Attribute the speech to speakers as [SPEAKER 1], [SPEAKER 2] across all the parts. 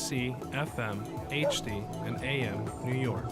[SPEAKER 1] WNYC, FM, HD, and AM, New York.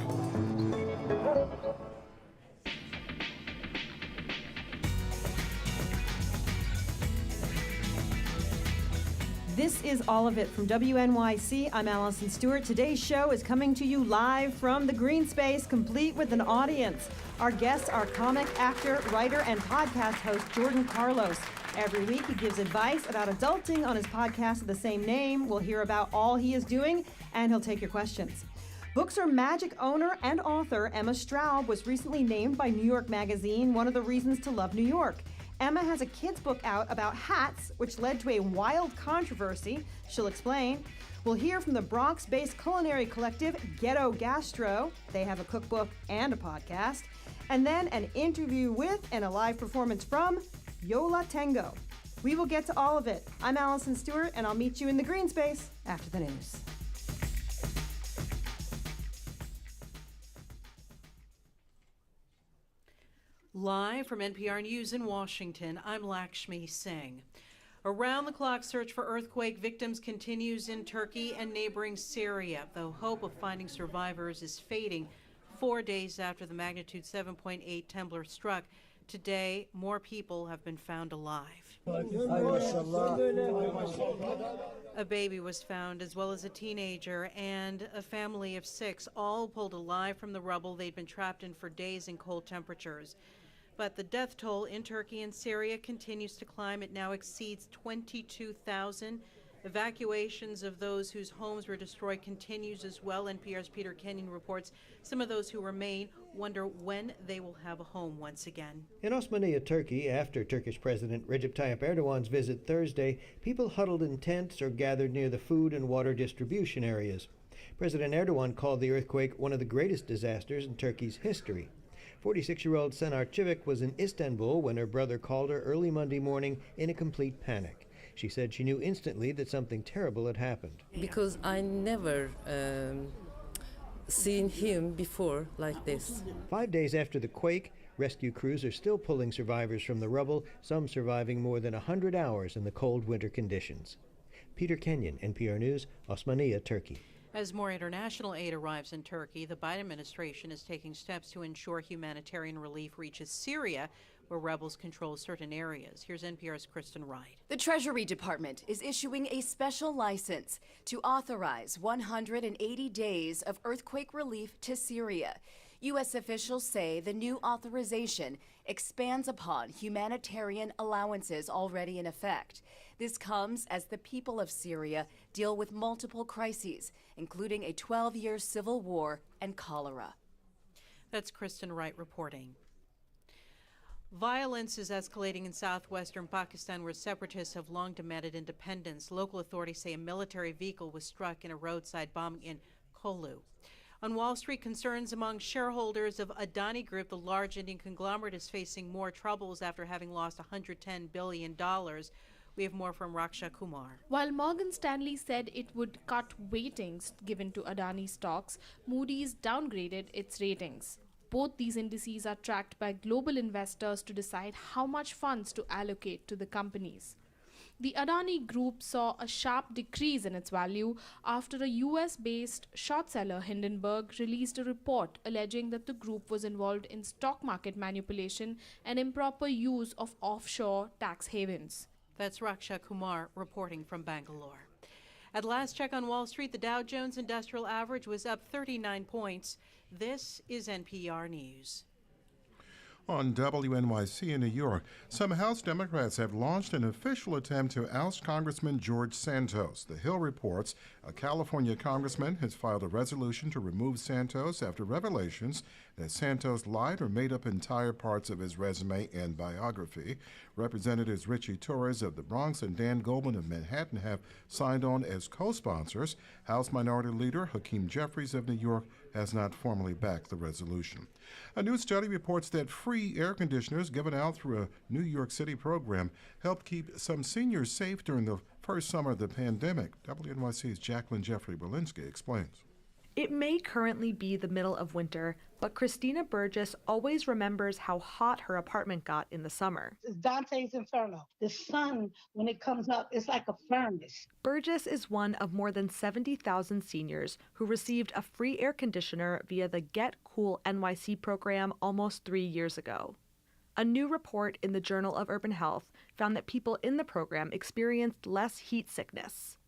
[SPEAKER 2] This is All of It from WNYC. I'm Alison Stewart. Today's show is coming to you live from the Greene Space, complete with an audience. Our guests are comic, actor, writer, and podcast host Jordan Carlos. Every week he gives advice about adulting on his podcast of the same name. We'll hear about all he is doing, and he'll take your questions. Books Are Magic owner and author Emma Straub was recently named by New York Magazine one of the reasons to love New York. Emma has a kid's book out about hats, which led to a wild controversy. She'll explain. We'll hear from the Bronx-based culinary collective Ghetto Gastro. They have a cookbook and a podcast. And then an interview with and a live performance from Yo La Tengo. We will get to all of it. I'm Alison Stewart, and I'll meet you in the Greene Space after the news.
[SPEAKER 3] Live from NPR News in Washington, I'm Lakshmi Singh. Around-the-clock search for earthquake victims continues in Turkey and neighboring Syria, though hope of finding survivors is fading 4 days after the magnitude 7.8 tremor struck. Today, more people have been found alive. A baby was found, as well as a teenager and a family of 6, all pulled alive from the rubble they'd been trapped in for days in cold temperatures. But the death toll in Turkey and Syria continues to climb. It now exceeds 22,000. Evacuations of those whose homes were destroyed continues as well. NPR's Peter Kenyon reports some of those who remain wonder when they will have a home once again.
[SPEAKER 4] In Osmaniye, Turkey, after Turkish President Recep Tayyip Erdogan's visit Thursday, people huddled in tents or gathered near the food and water distribution areas. President Erdogan called the earthquake one of the greatest disasters in Turkey's history. 46-year-old Senar Çivik was in Istanbul when her brother called her early Monday morning in a complete panic. She said she knew instantly that something terrible had happened.
[SPEAKER 5] Because I never seen him before like this.
[SPEAKER 4] 5 days after the quake, rescue crews are still pulling survivors from the rubble, some surviving more than 100 hours in the cold winter conditions. Peter Kenyon, NPR News, Osmaniye, Turkey.
[SPEAKER 3] As more international aid arrives in Turkey, the Biden administration is taking steps to ensure humanitarian relief reaches Syria, where rebels control certain areas. Here's NPR's Kristen Wright.
[SPEAKER 6] The Treasury Department is issuing a special license to authorize 180 days of earthquake relief to Syria. U.S. officials say the new authorization expands upon humanitarian allowances already in effect. This comes as the people of Syria deal with multiple crises, including a 12-year civil war and cholera.
[SPEAKER 3] That's Kristen Wright reporting. Violence is escalating in southwestern Pakistan, where separatists have long demanded independence. Local authorities say a military vehicle was struck in a roadside bombing in Kolu. On Wall Street, concerns among shareholders of Adani Group, the large Indian conglomerate, is facing more troubles after having lost $110 billion. We have more from Raksha Kumar.
[SPEAKER 7] While Morgan Stanley said it would cut weightings given to Adani stocks, Moody's downgraded its ratings. Both these indices are tracked by global investors to decide how much funds to allocate to the companies. The Adani Group saw a sharp decrease in its value after a US-based short seller, Hindenburg, released a report alleging that the group was involved in stock market manipulation and improper use of offshore tax havens.
[SPEAKER 3] That's Raksha Kumar reporting from Bangalore. At last check on Wall Street, the Dow Jones Industrial Average was up 39 points. This is NPR News.
[SPEAKER 8] On WNYC in New York, some House Democrats have launched an official attempt to oust Congressman George Santos. The Hill reports a California congressman has filed a resolution to remove Santos after revelations that Santos lied or made up entire parts of his resume and biography. Representatives Richie Torres of the Bronx and Dan Goldman of Manhattan have signed on as co-sponsors. House Minority Leader Hakeem Jeffries of New York has not formally backed the resolution. A new study reports that free air conditioners given out through a New York City program helped keep some seniors safe during the first summer of the pandemic. WNYC's Jacqueline Jeffrey-Berlinski explains.
[SPEAKER 9] It may currently be the middle of winter, but Christina Burgess always remembers how hot her apartment got in the summer.
[SPEAKER 10] It's Dante's Inferno. The sun, when it comes up, it's like a furnace.
[SPEAKER 9] Burgess is one of more than 70,000 seniors who received a free air conditioner via the Get Cool NYC program almost 3 years ago. A new report in the Journal of Urban Health found that people in the program experienced less heat sickness.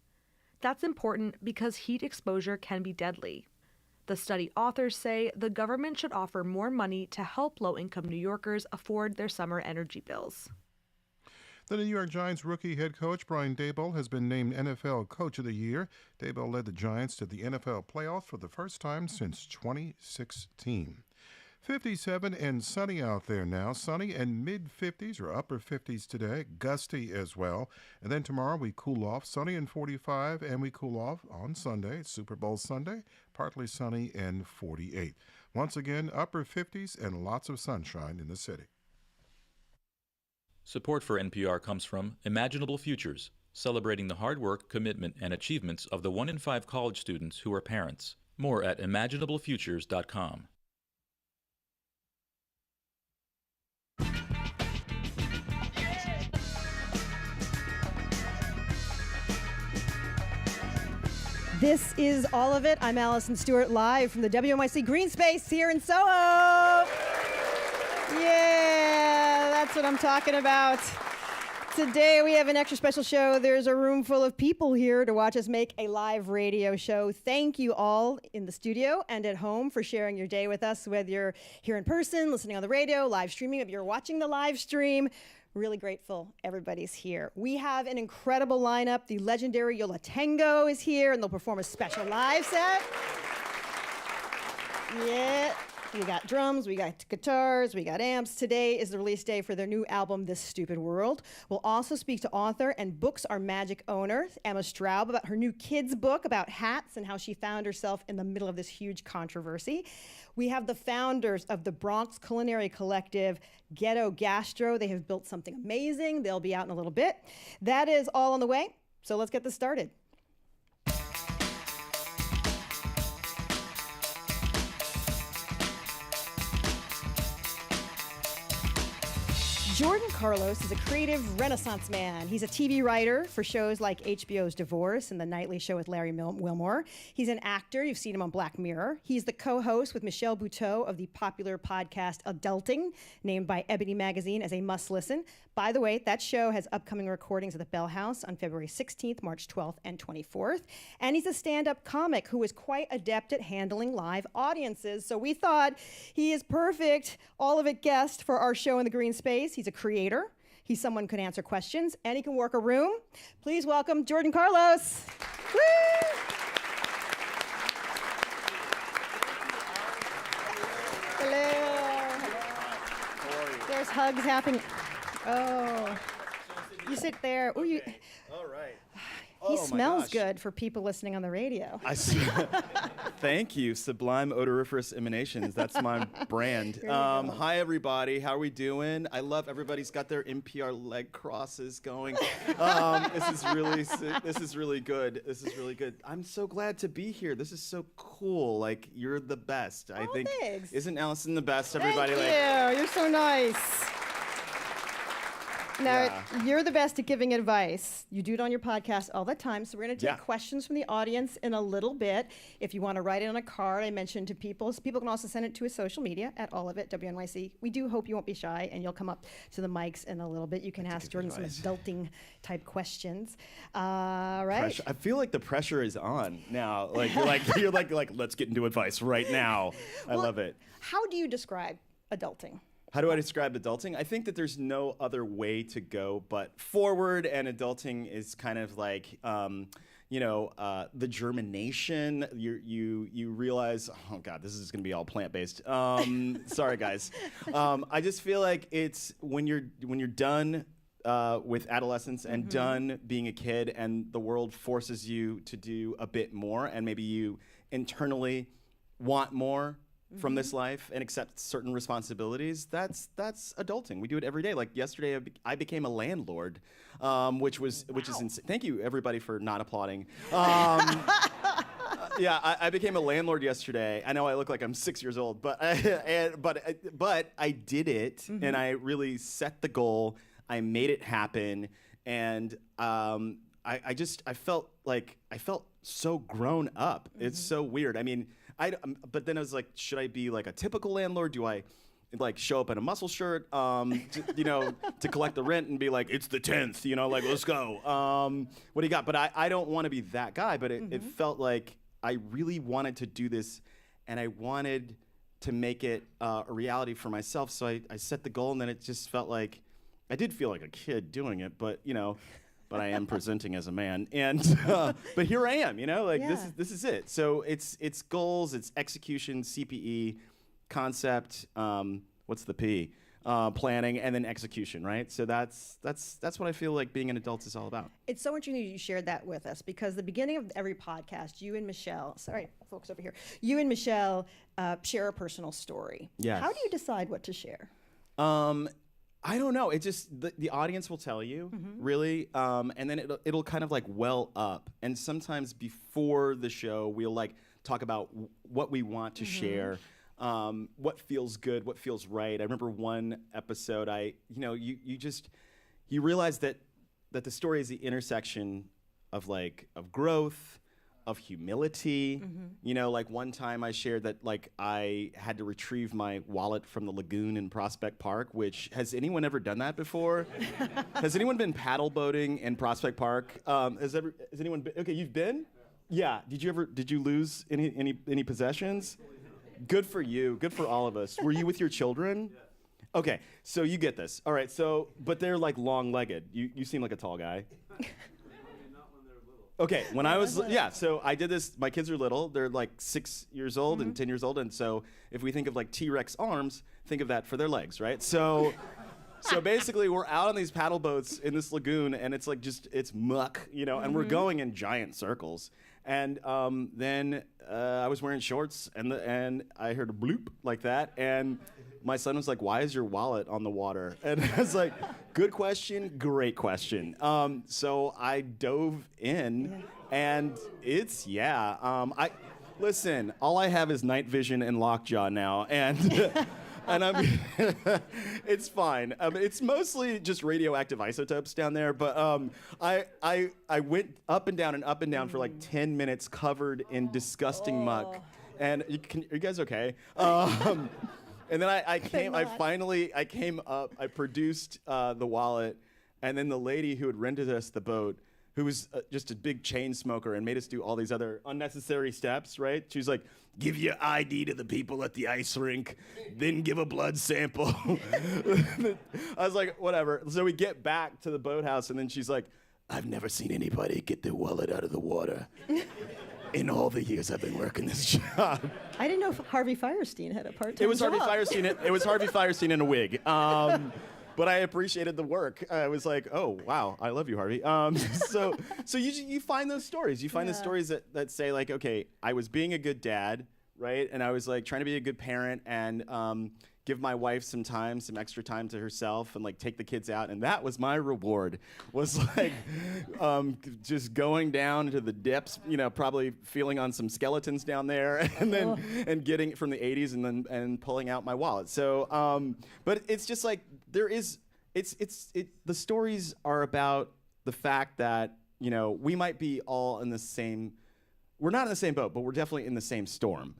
[SPEAKER 9] That's important because heat exposure can be deadly. The study authors say the government should offer more money to help low-income New Yorkers afford their summer energy bills.
[SPEAKER 8] The New York Giants rookie head coach Brian Daboll has been named NFL Coach of the Year. Daboll led the Giants to the NFL playoffs for the first time since 2016. 57 and sunny out there now. Sunny and mid-50s or upper 50s today. Gusty as well. And then tomorrow we cool off. Sunny and 45, and we cool off on Sunday. It's Super Bowl Sunday. Partly sunny and 48. Once again, upper 50s and lots of sunshine in the city.
[SPEAKER 11] Support for NPR comes from Imaginable Futures, celebrating the hard work, commitment, and achievements of the 1 in 5 college students who are parents. More at imaginablefutures.com.
[SPEAKER 2] This is All of It. I'm Alison Stewart, live from the WNYC Greene Space here in Soho. Yeah, that's what I'm talking about. Today we have an extra special show. There's a room full of people here to watch us make a live radio show. Thank you all in the studio and at home for sharing your day with us, whether you're here in person, listening on the radio, live streaming, if you're watching the live stream. Really grateful everybody's here. We have an incredible lineup. The legendary Yo La Tengo is here, and they'll perform a special live set. Yeah, we got drums, we got guitars, we got amps. Today is the release day for their new album, This Stupid World. We'll also speak to author and Books Are Magic owner, Emma Straub, about her new kids' book about hats and how she found herself in the middle of this huge controversy. We have the founders of the Bronx Culinary Collective, Ghetto Gastro. They have built something amazing. They'll be out in a little bit. That is all on the way, so let's get this started. Jordan Carlos is a creative renaissance man. He's a TV writer for shows like HBO's Divorce and The Nightly Show with Larry Wilmore. He's an actor. You've seen him on Black Mirror. He's the co-host with Michelle Buteau of the popular podcast Adulting, named by Ebony Magazine as a must-listen. By the way, that show has upcoming recordings at the Bell House on February 16th, March 12th, and 24th. And he's a stand-up comic who is quite adept at handling live audiences. So we thought he is perfect, all of it guest for our show in the Greene Space. He's a creator. He's someone who can answer questions, and he can work a room. Please welcome Jordan Carlos. Woo! Hello. There's hugs happening. Oh, you sit there. Oh, you.
[SPEAKER 12] All right.
[SPEAKER 2] He smells good for people listening on the radio.
[SPEAKER 12] Thank you, Sublime Odoriferous Emanations. That's my brand. Hi, everybody. How are we doing? I love everybody's got their NPR leg crosses going. This is really good. This is really good. I'm so glad to be here. This is so cool. Like, you're the best. I think.
[SPEAKER 2] Thanks.
[SPEAKER 12] Isn't Alison the best? Everybody.
[SPEAKER 2] Thank you. You're so nice. Now, You're the best at giving advice. You do it on your podcast all the time. So we're going to take questions from the audience in a little bit. If you want to write it on a card, I mentioned to people. So people can also send it to a social media at all of it, WNYC. We do hope you won't be shy and you'll come up to the mics in a little bit. You can ask Jordan some adulting type questions. Right.
[SPEAKER 12] I feel like the pressure is on now. You're like, let's get into advice right now. I love it.
[SPEAKER 2] How do you describe adulting?
[SPEAKER 12] How do I describe adulting? I think that there's no other way to go but forward, and adulting is kind of like, the germination. You realize, oh God, this is going to be all plant-based. Sorry, guys. I just feel like it's when you're done with adolescence and done being a kid, and the world forces you to do a bit more, and maybe you internally want more from this life and accept certain responsibilities. That's adulting. We do it every day. Like yesterday, I became a landlord, which is insane. Thank you, everybody, for not applauding. I became a landlord yesterday. I know I look like I'm 6 years old, but I did it, and I really set the goal. I made it happen, and I felt so grown up. It's so weird. I mean, but then I was like, should I be like a typical landlord? Do I like show up in a muscle shirt, to collect the rent and be like, it's the 10th, like, let's go. What do you got? But I don't want to be that guy, but it felt like I really wanted to do this, and I wanted to make it a reality for myself. So I set the goal, and then it just felt like, I did feel like a kid doing it, but, but I am presenting as a man, and but here I am, this is it. So it's goals, it's execution, CPE, concept, what's the P? Planning, and then execution, right? So that's what I feel like being an adult is all about.
[SPEAKER 2] It's so interesting you shared that with us, because the beginning of every podcast, you and Michelle, sorry, folks over here, you and Michelle share a personal story.
[SPEAKER 12] Yes.
[SPEAKER 2] How do you decide what to share?
[SPEAKER 12] I don't know. It just the audience will tell you, really, and then it'll kind of like well up. And sometimes before the show, we'll like talk about what we want to share, what feels good, what feels right. I remember one episode. You realize that the story is the intersection of growth, of humility. Like one time I shared that like I had to retrieve my wallet from the lagoon in Prospect Park, which, has anyone ever done that before? Has anyone been paddle boating in Prospect Park? Has anyone been? Okay, you've been? Yeah. Did you lose any possessions? Good for you. Good for all of us. Were you with your children? Okay, so you get this. All right, but they're like long-legged. You seem like a tall guy. Okay, when I was, so I did this, my kids are little, they're like 6 years old and 10 years old, and so if we think of like T-Rex arms, think of that for their legs, right? So basically we're out on these paddle boats in this lagoon, and it's like it's muck, and we're going in giant circles. And then I was wearing shorts, and I heard a bloop like that, and my son was like, "Why is your wallet on the water?" And I was like, "Good question, great question." So I dove in, and listen, all I have is night vision and lockjaw now, and and it's fine. It's mostly just radioactive isotopes down there, but I went up and down for like 10 minutes, covered in disgusting muck. And are you guys okay? And then I came up, I produced the wallet, and then the lady who had rented us the boat, who was just a big chain smoker and made us do all these other unnecessary steps, right? She was like, "Give your ID to the people at the ice rink, then give a blood sample." I was like, whatever. So we get back to the boathouse, and then she's like, "I've never seen anybody get their wallet out of the water in all the years I've been working this job."
[SPEAKER 2] I didn't know if Harvey Fierstein had a part-time
[SPEAKER 12] It was
[SPEAKER 2] job.
[SPEAKER 12] Harvey Fierstein. It was Harvey Fierstein in a wig. But I appreciated the work. I was like, "Oh wow, I love you, Harvey." So you find those stories. You find the stories that say like, okay, I was being a good dad, right? And I was like trying to be a good parent and give my wife some extra time to herself, and like take the kids out. And that was my reward. Was like just going down to the depths, probably feeling on some skeletons down there, and then and getting from the 80s, and pulling out my wallet. So, but it's just like the stories are about the fact that we might be all in the same. We're not in the same boat, but we're definitely in the same storm,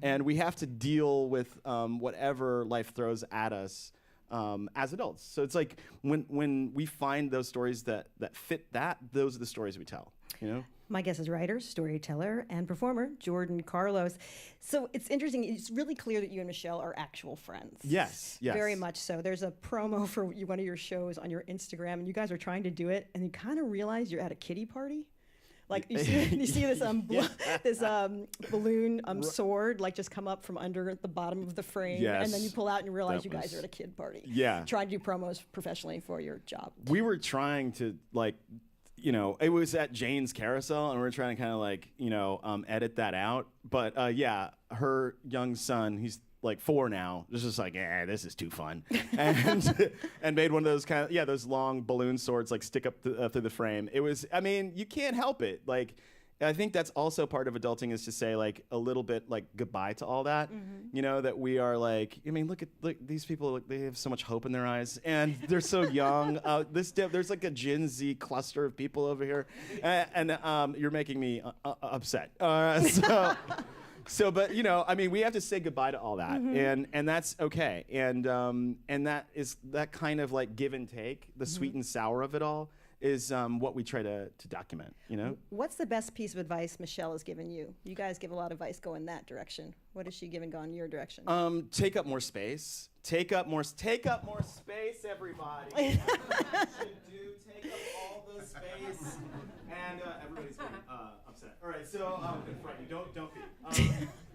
[SPEAKER 12] and we have to deal with whatever life throws at us as adults. So it's like when we find those stories that fit that, those are the stories we tell,
[SPEAKER 2] My guest is writer, storyteller, and performer Jordan Carlos. So it's interesting. It's really clear that you and Michelle are actual friends.
[SPEAKER 12] Yes.
[SPEAKER 2] Very much so. There's a promo for one of your shows on your Instagram, and you guys are trying to do it, and you kind of realize you're at a kiddie party. Like you see this balloon sword like just come up from under the bottom of the frame, and then you pull out and you realize you guys are at a kid party.
[SPEAKER 12] Yeah.
[SPEAKER 2] Trying to do promos professionally for your job.
[SPEAKER 12] We were trying to it was at Jane's Carousel, and we were trying to kind of edit that out. But her young son, he's like 4 now, was just like, this is too fun, and made one of those those long balloon swords like stick up through the frame. It was, you can't help it. Like, I think that's also part of adulting, is to say like a little bit like goodbye to all that. You know, that we are like, I mean, look these people, look, they have so much hope in their eyes, and they're so young. There's like a Gen Z cluster of people over here, and you're making me upset. So, but you know, I mean, we have to say goodbye to all that, and that's okay, and that is that kind of like give and take, the sweet and sour of it all, is what we try to document, you know?
[SPEAKER 2] What's the best piece of advice Michelle has given you? You guys give a lot of advice go in that direction. What has she given go in your direction?
[SPEAKER 12] Take up more space. Take up more space, everybody. Take up all the space. And everybody's getting upset. All right, so in front of you, don't be.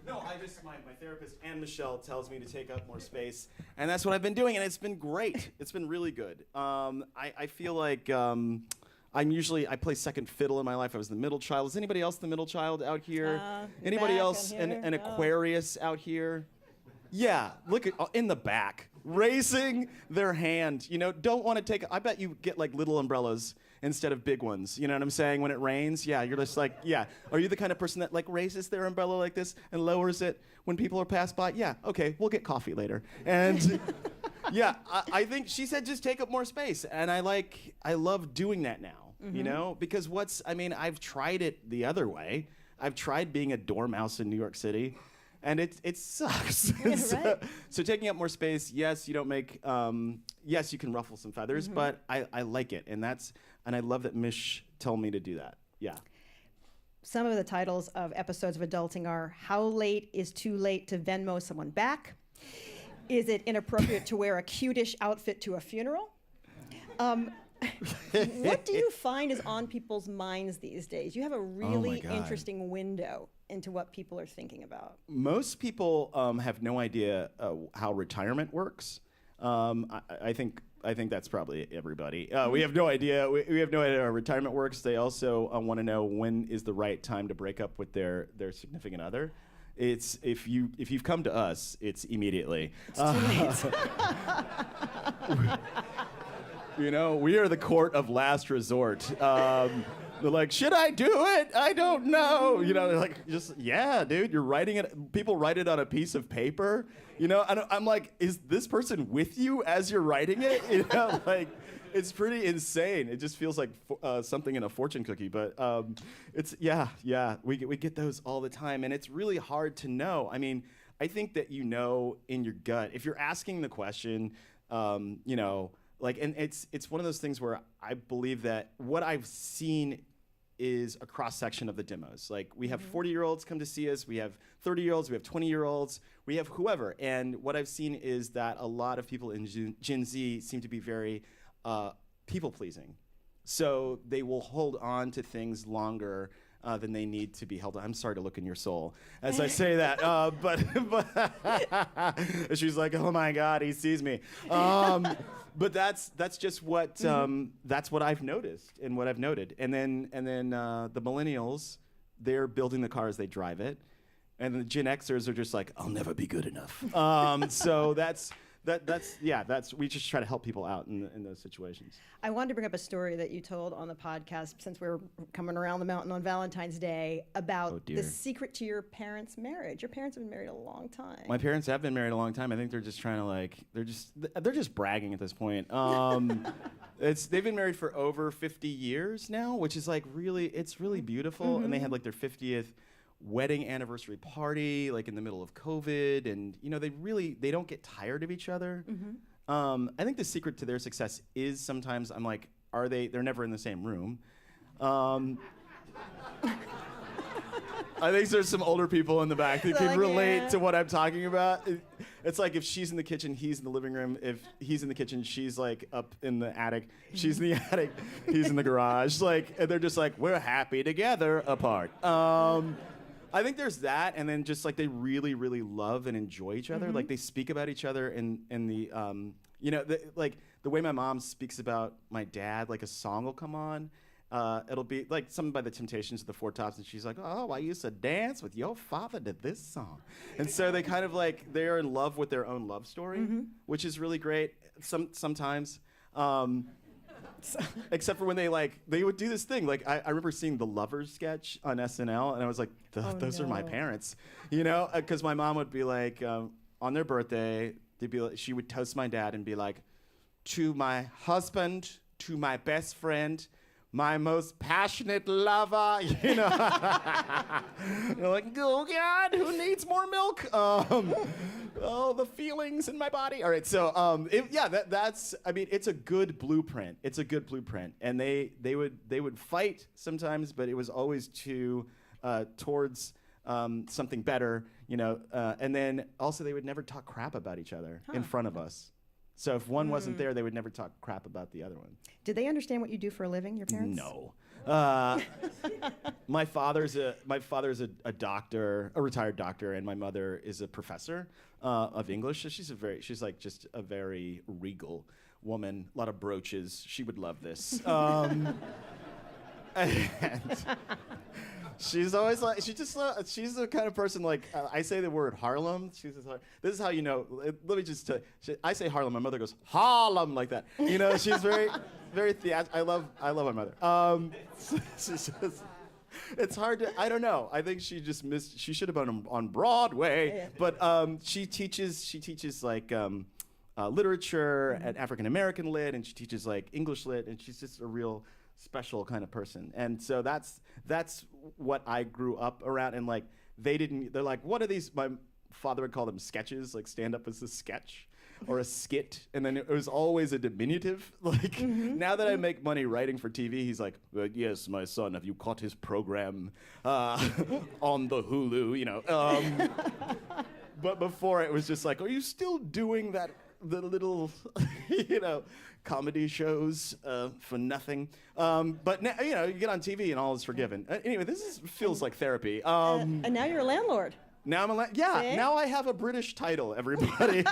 [SPEAKER 12] No, my therapist and Michelle tells me to take up more space, and that's what I've been doing, and it's been great. It's been really good. I feel like I play second fiddle in my life. I was the middle child. Is anybody else the middle child out here? Anybody else an Aquarius out here? Yeah, look at in the back, raising their hand. You know, don't want to take. I bet you get like little umbrellas instead of big ones. You know what I'm saying? When it rains, yeah, you're just like, yeah. Are you the kind of person that like raises their umbrella like this and lowers it when people are passed by? Yeah, okay, we'll get coffee later. And yeah, I think she said just take up more space, and I love doing that now. You know, because I've tried it the other way. I've tried being a dormouse in New York City, and it sucks. So taking up more space, yes, you don't make, yes, you can ruffle some feathers, but I like it, and I love that Mish told me to do that. Yeah.
[SPEAKER 2] Some of the titles of episodes of Adulting are How Late is Too Late to Venmo Someone Back? Is it inappropriate to wear a cutish outfit to a funeral? What do you find is on people's minds these days? You have a really interesting window into what people are thinking about.
[SPEAKER 12] Most people have no idea how retirement works. I think that's probably everybody. We have no idea. We have no idea how retirement works. They also want to know when is the right time to break up with their significant other. It's if you've come to us, it's immediately. It's too late. You know, we are the court of last resort. They're like, should I do it? I don't know. You know, they're like, just, yeah, dude, you're writing it. People write it on a piece of paper. You know, I'm like, is this person with you as you're writing it? You know, like, it's pretty insane. It just feels like something in a fortune cookie. But it's, yeah, we get those all the time. And it's really hard to know. I mean, I think that you know in your gut, if you're asking the question, you know, like, and it's one of those things where I believe that what I've seen is a cross-section of the demos. Like, we have 40-year-olds come to see us, we have 30-year-olds, we have 20-year-olds, we have whoever. And what I've seen is that a lot of people in Gen Z seem to be very people-pleasing. So they will hold on to things longer than they need to be held on. I'm sorry to look in your soul as I say that, but she's like, oh my God, he sees me. But that's just what that's what I've noticed and what I've noted. And then the millennials, they're building the cars, they drive it, and the Gen Xers are just like, I'll never be good enough. So that's we just try to help people out in those situations.
[SPEAKER 2] I wanted to bring up a story that you told on the podcast since we were coming around the mountain on Valentine's Day about the secret to your parents' marriage. Your parents have been married a long time.
[SPEAKER 12] My parents have been married a long time. I think they're just trying to they're just bragging at this point. They've been married for over 50 years now, which is like it's really beautiful. And they had like their 50th wedding anniversary party, like in the middle of COVID, and you know they don't get tired of each other. I think the secret to their success is sometimes I'm like, they're never in the same room. I think there's some older people in the back that can relate to what I'm talking about. It's like if she's in the kitchen, he's in the living room. If he's in the kitchen, she's like up in the attic. She's in the attic, he's in the garage. Like, and they're just like, we're happy together, apart. I think there's that, and then just like they really, really love and enjoy each other. Like they speak about each other in the, you know, like the way my mom speaks about my dad. Like a song will come on, it'll be like something by the Temptations of the Four Tops, and she's like, "Oh, I used to dance with your father to this song," and so they kind of like they're in love with their own love story, which is really great. Sometimes. Except for when they would do this thing. Like I remember seeing the Lovers sketch on SNL, and I was like, those are my parents, you know? Because my mom would be like, on their birthday, she would toast my dad and be like, to my husband, to my best friend, my most passionate lover, you know. You're like, oh God, who needs more milk? Oh, the feelings in my body. All right, so that's. I mean, it's a good blueprint. It's a good blueprint, and they would fight sometimes, but it was always towards something better, you know. And then also they would never talk crap about each other in front of us. So if one wasn't there, they would never talk crap about the other one.
[SPEAKER 2] Did they understand what you do for a living, your parents?
[SPEAKER 12] No. My father's a doctor, a retired doctor, and my mother is a professor of English. So she's like just a very regal woman. A lot of brooches. She would love this. And she's always like, she's the kind of person like, I say the word Harlem. She's just like, this is how you know, let me just tell you, I say Harlem, my mother goes, Harlem, like that. You know, she's very, very theatrical. I love my mother. She's just, it's hard to, I don't know. I think she just missed, she should have been on Broadway. Yeah. But she teaches like literature and African American lit, and she teaches like English lit, and she's just a real special kind of person. And so that's what I grew up around. And like they're like, what are these? My father would call them sketches, like stand up as a sketch or a skit, and then it was always a diminutive. Like now that I make money writing for TV, he's like, well, yes, my son, have you caught his program on the Hulu, you know? But before it was just like, are you still doing that, the little, you know, comedy shows for nothing? But now, you know, you get on TV and all is forgiven. Anyway, feels like therapy.
[SPEAKER 2] And now you're a landlord.
[SPEAKER 12] Now I'm now I have a British title, everybody.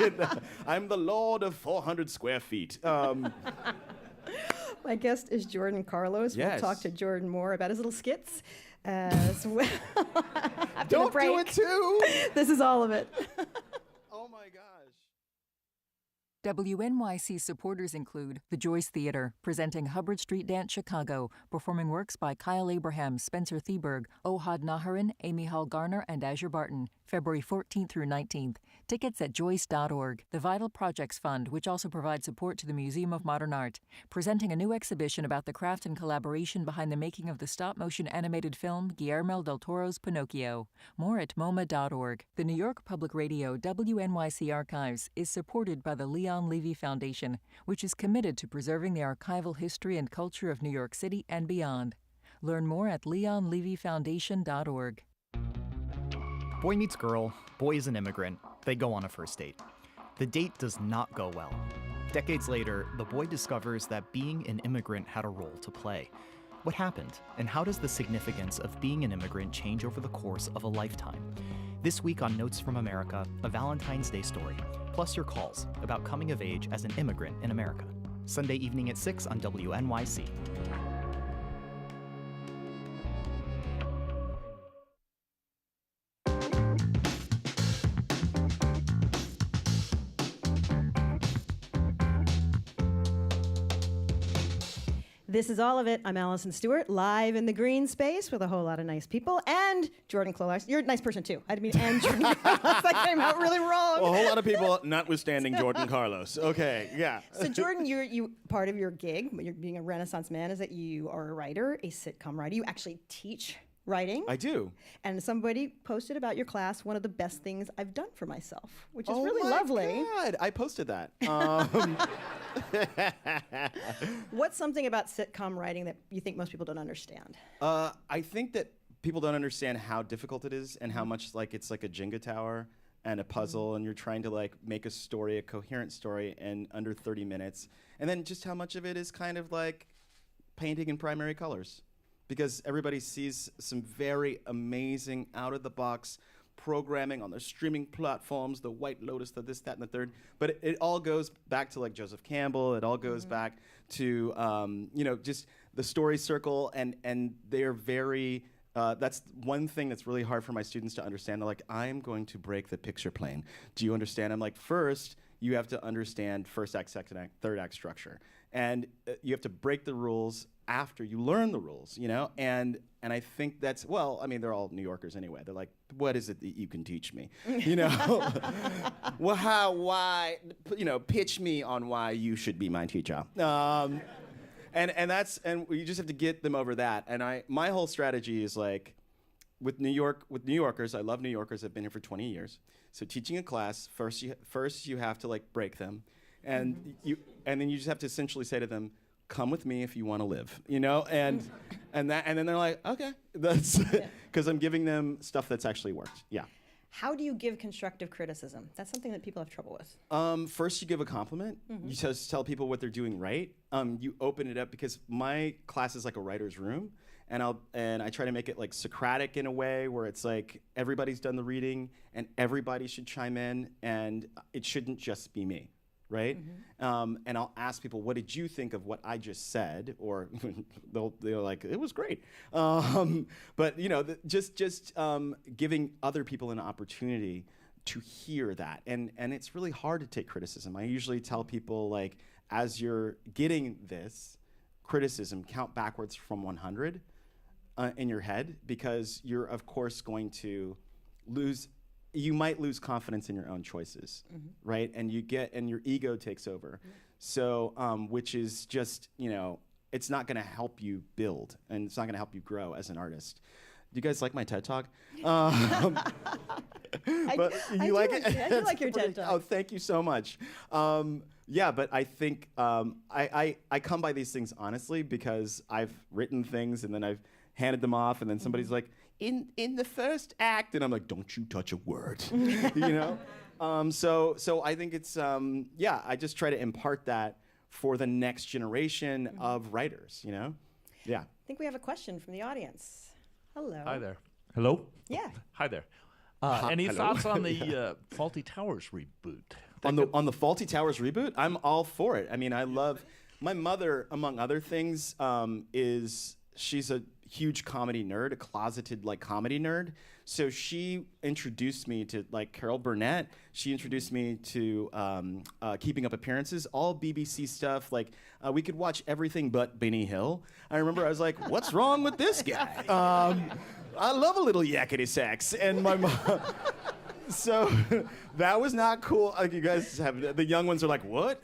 [SPEAKER 12] I'm the Lord of 400 square feet.
[SPEAKER 2] My guest is Jordan Carlos.
[SPEAKER 12] Yes.
[SPEAKER 2] We'll talk to Jordan more about his little skits as well.
[SPEAKER 12] Don't do it too.
[SPEAKER 2] This is all of it.
[SPEAKER 12] Oh my gosh.
[SPEAKER 13] WNYC supporters include the Joyce Theater, presenting Hubbard Street Dance Chicago, performing works by Kyle Abraham, Spencer Theberg, Ohad Naharan, Amy Hall Garner, and Azure Barton, February 14th through 19th. Tickets at joyce.org. The Vital Projects Fund, which also provides support to the Museum of Modern Art, presenting a new exhibition about the craft and collaboration behind the making of the stop-motion animated film Guillermo del Toro's Pinocchio. More at MoMA.org. The New York Public Radio WNYC Archives is supported by the Leon Levy Foundation, which is committed to preserving the archival history and culture of New York City and beyond. Learn more at leonlevyfoundation.org.
[SPEAKER 14] Boy meets girl, boy is an immigrant, they go on a first date. The date does not go well. Decades later, the boy discovers that being an immigrant had a role to play. What happened, and how does the significance of being an immigrant change over the course of a lifetime? This week on Notes from America, a Valentine's Day story, plus your calls about coming of age as an immigrant in America. Sunday evening at 6 on WNYC.
[SPEAKER 2] This is all of it. I'm Alison Stewart, live in the Greene Space with a whole lot of nice people. And Jordan Carlos. You're a nice person, too. I didn't mean and Jordan Carlos. That came out really wrong.
[SPEAKER 12] A whole lot of people, notwithstanding Jordan Carlos. Okay, yeah.
[SPEAKER 2] So, Jordan, you part of your gig, you're being a Renaissance man, is that you are a writer, a sitcom writer. You actually teach writing.
[SPEAKER 12] I do.
[SPEAKER 2] And somebody posted about your class, one of the best things I've done for myself, which is
[SPEAKER 12] oh
[SPEAKER 2] really
[SPEAKER 12] my
[SPEAKER 2] lovely.
[SPEAKER 12] God, I posted that.
[SPEAKER 2] What's something about sitcom writing that you think most people don't understand?
[SPEAKER 12] I think that people don't understand how difficult it is and how much like it's like a Jenga tower and a puzzle, and you're trying to like make a story, a coherent story in under 30 minutes. And then just how much of it is kind of like painting in primary colors. Because everybody sees some very amazing out-of-the-box programming on the streaming platforms, the White Lotus, the this, that, and the third. But it all goes back to like Joseph Campbell. It all goes back to you know, just the story circle, and they're very. That's one thing that's really hard for my students to understand. They're like, I'm going to break the picture plane. Do you understand? I'm like, first, you have to understand first act, second act, third act structure. And you have to break the rules after you learn the rules, And I think that's, well, I mean, they're all New Yorkers anyway. They're like, what is it that you can teach me? Well, how, why, pitch me on why you should be my teacher. And you just have to get them over that. And my whole strategy is like, with New Yorkers, I love New Yorkers. I've been here for 20 years. So teaching a class, first you have to like break them, and then you just have to essentially say to them, come with me if you want to live, and then they're like, okay, that's because I'm giving them stuff that's actually worked. Yeah.
[SPEAKER 2] How do you give constructive criticism? That's something that people have trouble with.
[SPEAKER 12] First, you give a compliment. You just tell people what they're doing right. You open it up because my class is like a writer's room, and I try to make it like Socratic in a way where it's like everybody's done the reading and everybody should chime in, and it shouldn't just be me. Right? And I'll ask people, what did you think of what I just said? Or they're like, it was great. But just giving other people an opportunity to hear that. And it's really hard to take criticism. I usually tell people, like, as you're getting this criticism, count backwards from 100 in your head, because you're, of course, going to you might lose confidence in your own choices, right? And your ego takes over. So, which is just, it's not going to help you build, and it's not going to help you grow as an artist. Do you guys like my TED Talk? But you like it?
[SPEAKER 2] I do like your TED Talk.
[SPEAKER 12] Oh, thank you so much. Yeah, but I think I come by these things honestly because I've written things and then I've handed them off, and then somebody's like, in the first act, and I'm like, don't you touch a word, So I think it's I just try to impart that for the next generation of writers, Yeah.
[SPEAKER 2] I think we have a question from the audience. Hello.
[SPEAKER 15] Hi there. Hello.
[SPEAKER 2] Yeah.
[SPEAKER 15] Hi there.
[SPEAKER 12] Hello.
[SPEAKER 15] Any thoughts on the Fawlty Towers reboot?
[SPEAKER 12] On the Fawlty Towers reboot, I'm all for it. I mean, I love my mother, among other things, she's a huge comedy nerd, a closeted comedy nerd. So she introduced me to Carol Burnett. She introduced me to Keeping Up Appearances, all BBC stuff. We could watch everything but Benny Hill. I remember I was like, what's wrong with this guy? I love a little yakety sax. And my mom. So that was not cool. You guys have the young ones are like, what?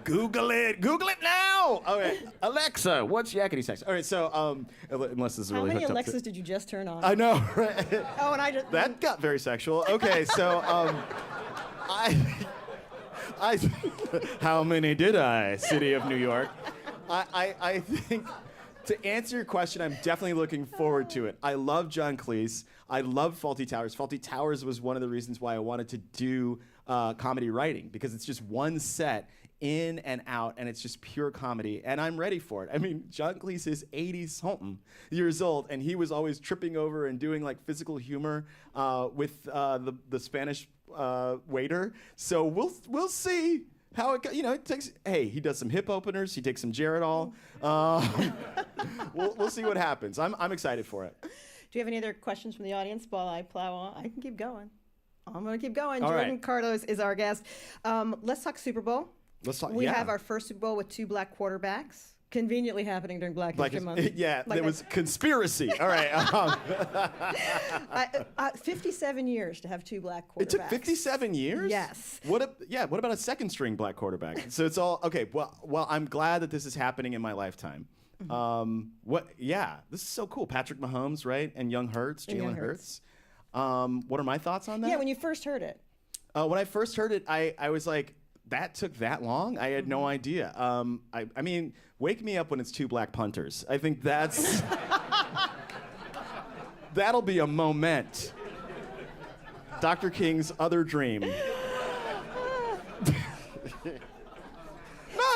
[SPEAKER 12] Google it now. Okay, Alexa, what's yakety sax? All right, so unless this is really
[SPEAKER 2] how many
[SPEAKER 12] hooked up
[SPEAKER 2] Alexas did you just turn on?
[SPEAKER 12] I know, right?
[SPEAKER 2] Oh, and I just
[SPEAKER 12] that got very sexual. Okay, so I how many did I? City of New York. I think. To answer your question, I'm definitely looking forward to it. I love John Cleese. I love Fawlty Towers. Fawlty Towers was one of the reasons why I wanted to do comedy writing, because it's just one set in and out, and it's just pure comedy, and I'm ready for it. I mean, John Cleese is 80-something years old, and he was always tripping over and doing physical humor with the Spanish waiter. So we'll see. How it takes. Hey, he does some hip openers. He takes some Geritol. We'll see what happens. I'm excited for it.
[SPEAKER 2] Do you have any other questions from the audience while I plow on? I can keep going. I'm going to keep going.
[SPEAKER 12] All
[SPEAKER 2] Jordan
[SPEAKER 12] right.
[SPEAKER 2] Carlos is our guest. Let's talk Super Bowl.
[SPEAKER 12] Let's talk.
[SPEAKER 2] We have our first Super Bowl with 2 black quarterbacks. Conveniently happening during Black History Month.
[SPEAKER 12] Yeah, there was conspiracy. All right.
[SPEAKER 2] 57 years to have 2 black quarterbacks.
[SPEAKER 12] It took 57 years?
[SPEAKER 2] Yes.
[SPEAKER 12] What about a second string black quarterback? So it's all okay. Well, I'm glad that this is happening in my lifetime. This is so cool. Patrick Mahomes, right? And Young Hurts, Jalen Hurts. What are my thoughts on that?
[SPEAKER 2] Yeah, when you first heard it.
[SPEAKER 12] When I first heard it, I was like, that took that long? I had no idea. I mean, wake me up when it's 2 black punters. I think that'll be a moment. Dr. King's other dream. No,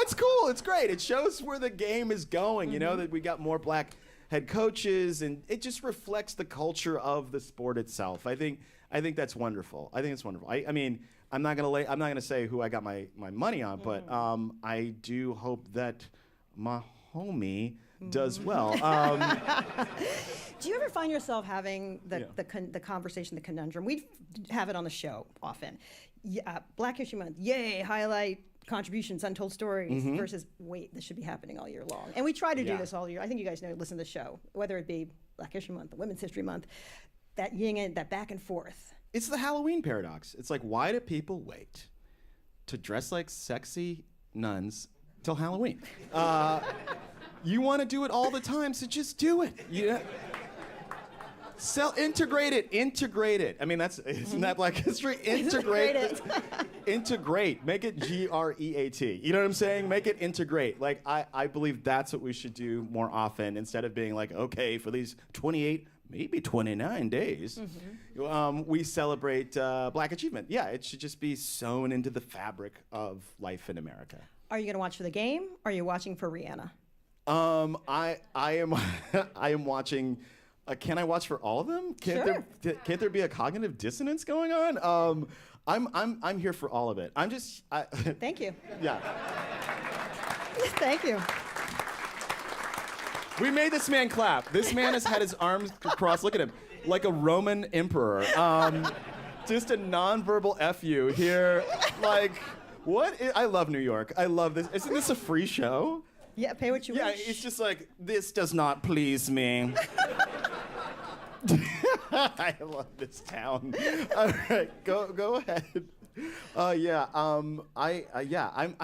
[SPEAKER 12] it's cool. It's great. It shows where the game is going. That we got more black head coaches, and it just reflects the culture of the sport itself. I think that's wonderful. I think it's wonderful. I mean, I'm not gonna say who I got my money on, but I do hope that my homie does well.
[SPEAKER 2] Do you ever find yourself having the conversation, the conundrum? We have it on the show often. yeah, Black History Month, yay, highlight contributions, untold stories, versus wait, this should be happening all year long. And we try to do this all year. I think you guys know, listen to the show, whether it be Black History Month, Women's History Month, that yin and that back and forth.
[SPEAKER 12] It's the Halloween paradox. It's like, why do people wait to dress like sexy nuns till Halloween? You want to do it all the time, so just do it. Integrate it. I mean, isn't that Black History? Integrate it. Integrate. Make it GREAT. You know what I'm saying? Make it integrate. Like, I believe that's what we should do more often, instead of being like, okay, for these 28, maybe 29 days, we celebrate Black achievement. Yeah, it should just be sewn into the fabric of life in America.
[SPEAKER 2] Are you going to watch for the game? Or are you watching for Rihanna?
[SPEAKER 12] I am I am watching. Can I watch for all of them? Can't there be a cognitive dissonance going on? I'm here for all of it.
[SPEAKER 2] Thank you.
[SPEAKER 12] Yeah.
[SPEAKER 2] Thank you.
[SPEAKER 12] We made this man clap. This man has had his arms crossed. Look at him, like a Roman emperor. Just a nonverbal F you here. Like, what? I love New York. I love this. Isn't this a free show?
[SPEAKER 2] Yeah, pay what you wish.
[SPEAKER 12] Yeah, it's just like, this does not please me. I love this town. All right, go ahead. I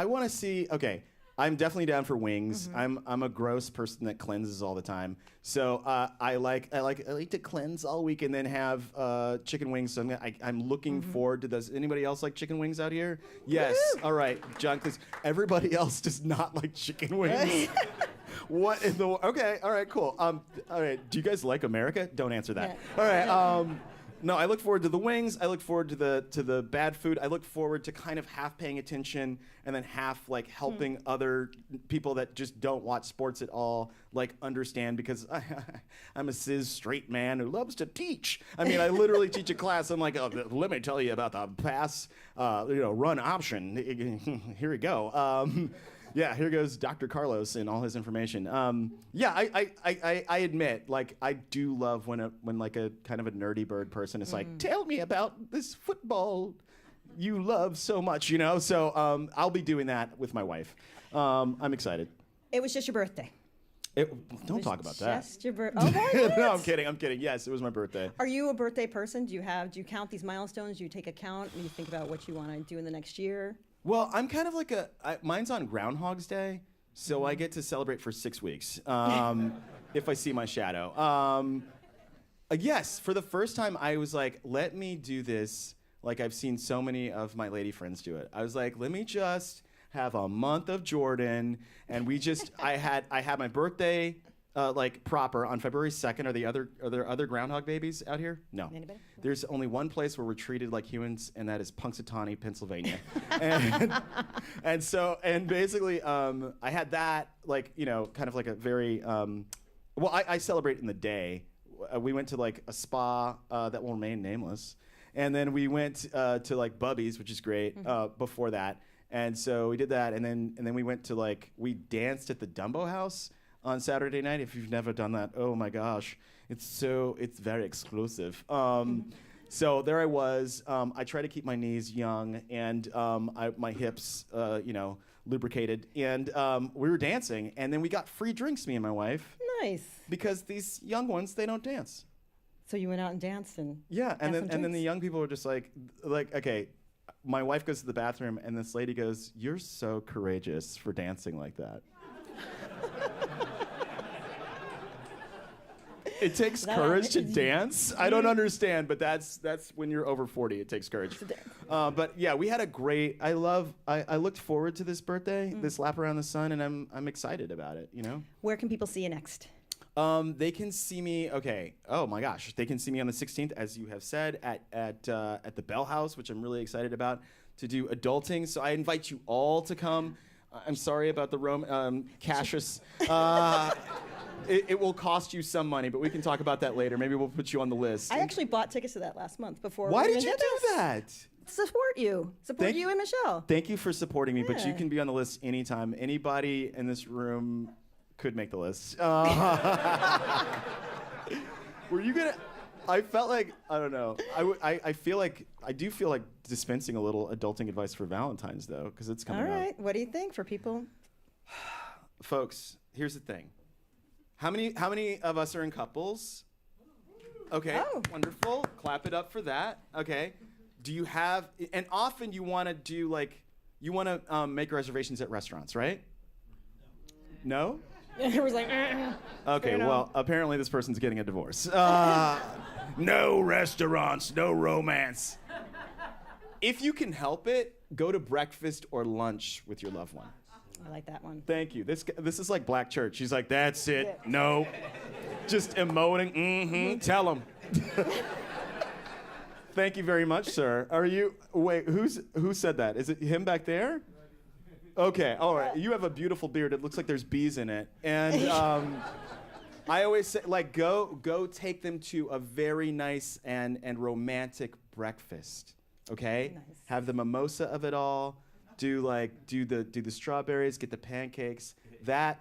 [SPEAKER 12] want to see. Okay, I'm definitely down for wings. I'm a gross person that cleanses all the time. So I like to cleanse all week and then have chicken wings. So I'm looking forward to those. Anybody else like chicken wings out here? Yes.
[SPEAKER 2] Woo!
[SPEAKER 12] All right, John. Please. Everybody else does not like chicken wings. What in the? Okay. All right. Cool. All right. Do you guys like America? Don't answer that.
[SPEAKER 2] Yeah.
[SPEAKER 12] All right. No, I look forward to the wings. I look forward to the bad food. I look forward to kind of half paying attention and then half like helping other people that just don't watch sports at all like understand, because I'm a cis straight man who loves to teach. I mean, I literally teach a class. I'm like, oh, let me tell you about the pass, run option. Here we go. Yeah, here goes Dr. Carlos and all his information. I admit, like, I do love when like a kind of a nerdy bird person is like, tell me about this football you love so much, you know? So I'll be doing that with my wife. I'm excited.
[SPEAKER 2] It was just your birthday.
[SPEAKER 12] Don't talk about that.
[SPEAKER 2] Just your birthday. Oh,
[SPEAKER 12] no, I'm kidding. Yes, it was my birthday.
[SPEAKER 2] Are you a birthday person? Do you count these milestones? Do you take account and you think about what you want to do in the next year?
[SPEAKER 12] Well, I'm kind of like mine's on Groundhog's Day, so I get to celebrate for 6 weeks if I see my shadow. Yes, for the first time, I was like, let me do this like I've seen so many of my lady friends do it. I was like, let me just have a month of Jordan, and I had my birthday like proper on February 2nd. Are there other groundhog babies out here? No.
[SPEAKER 2] Anybody?
[SPEAKER 12] There's only one place where we're treated like humans, and that is Punxsutawney, Pennsylvania. and basically, I had that, like, kind of like a very, I celebrate in the day. We went to like a spa that will remain nameless. And then we went to like Bubby's, which is great, before that. And so we did that, and then we went to we danced at the Dumbo House on Saturday night. If you've never done that, oh my gosh, it's very exclusive. So there I was. I try to keep my knees young and my hips, lubricated. And we were dancing, and then we got free drinks, me and my wife.
[SPEAKER 2] Nice.
[SPEAKER 12] Because these young ones, they don't dance.
[SPEAKER 2] So you went out and danced and
[SPEAKER 12] and then the young people were just like okay. My wife goes to the bathroom, and this lady goes, "You're so courageous for dancing like that." It takes courage to dance? I don't understand, but that's when you're over 40, it takes courage. But yeah, we had a great, I looked forward to this birthday, this lap around the sun, and I'm excited about it,
[SPEAKER 2] Where can people see you next?
[SPEAKER 12] They can see me, oh my gosh, they can see me on the 16th, as you have said, at the Bell House, which I'm really excited about, to do adulting. So I invite you all to come. I'm sorry about the Cassius. It will cost you some money, but we can talk about that later. Maybe we'll put you on the list.
[SPEAKER 2] I actually bought tickets to that last month before.
[SPEAKER 12] Why did you do that?
[SPEAKER 2] Support you and Michelle.
[SPEAKER 12] Thank you for supporting me, but you can be on the list anytime. Anybody in this room could make the list. Were you gonna? I felt like, I don't know. I do feel like dispensing a little adulting advice for Valentine's, though, because it's coming
[SPEAKER 2] All
[SPEAKER 12] up.
[SPEAKER 2] right. What do you think for people?
[SPEAKER 12] Folks, here's the thing. How many of us are in couples? Okay, wonderful. Clap it up for that. Okay. Do you have, and often you want to do make reservations at restaurants, right? No?
[SPEAKER 2] It was like,
[SPEAKER 12] Okay, well, apparently this person's getting a divorce. No restaurants, no romance. If you can help it, go to breakfast or lunch with your loved one.
[SPEAKER 2] I like that one.
[SPEAKER 12] Thank you. This is like Black Church. She's like, that's it. Yeah. No. Just emoting. Mm-hmm. Tell him. Thank you very much, sir. Wait, who said that? Is it him back there? Okay, all right. You have a beautiful beard. It looks like there's bees in it. And I always say, like, go take them to a very nice and romantic breakfast. Okay? Nice. Have the mimosa of it all. Do the strawberries, get the pancakes. That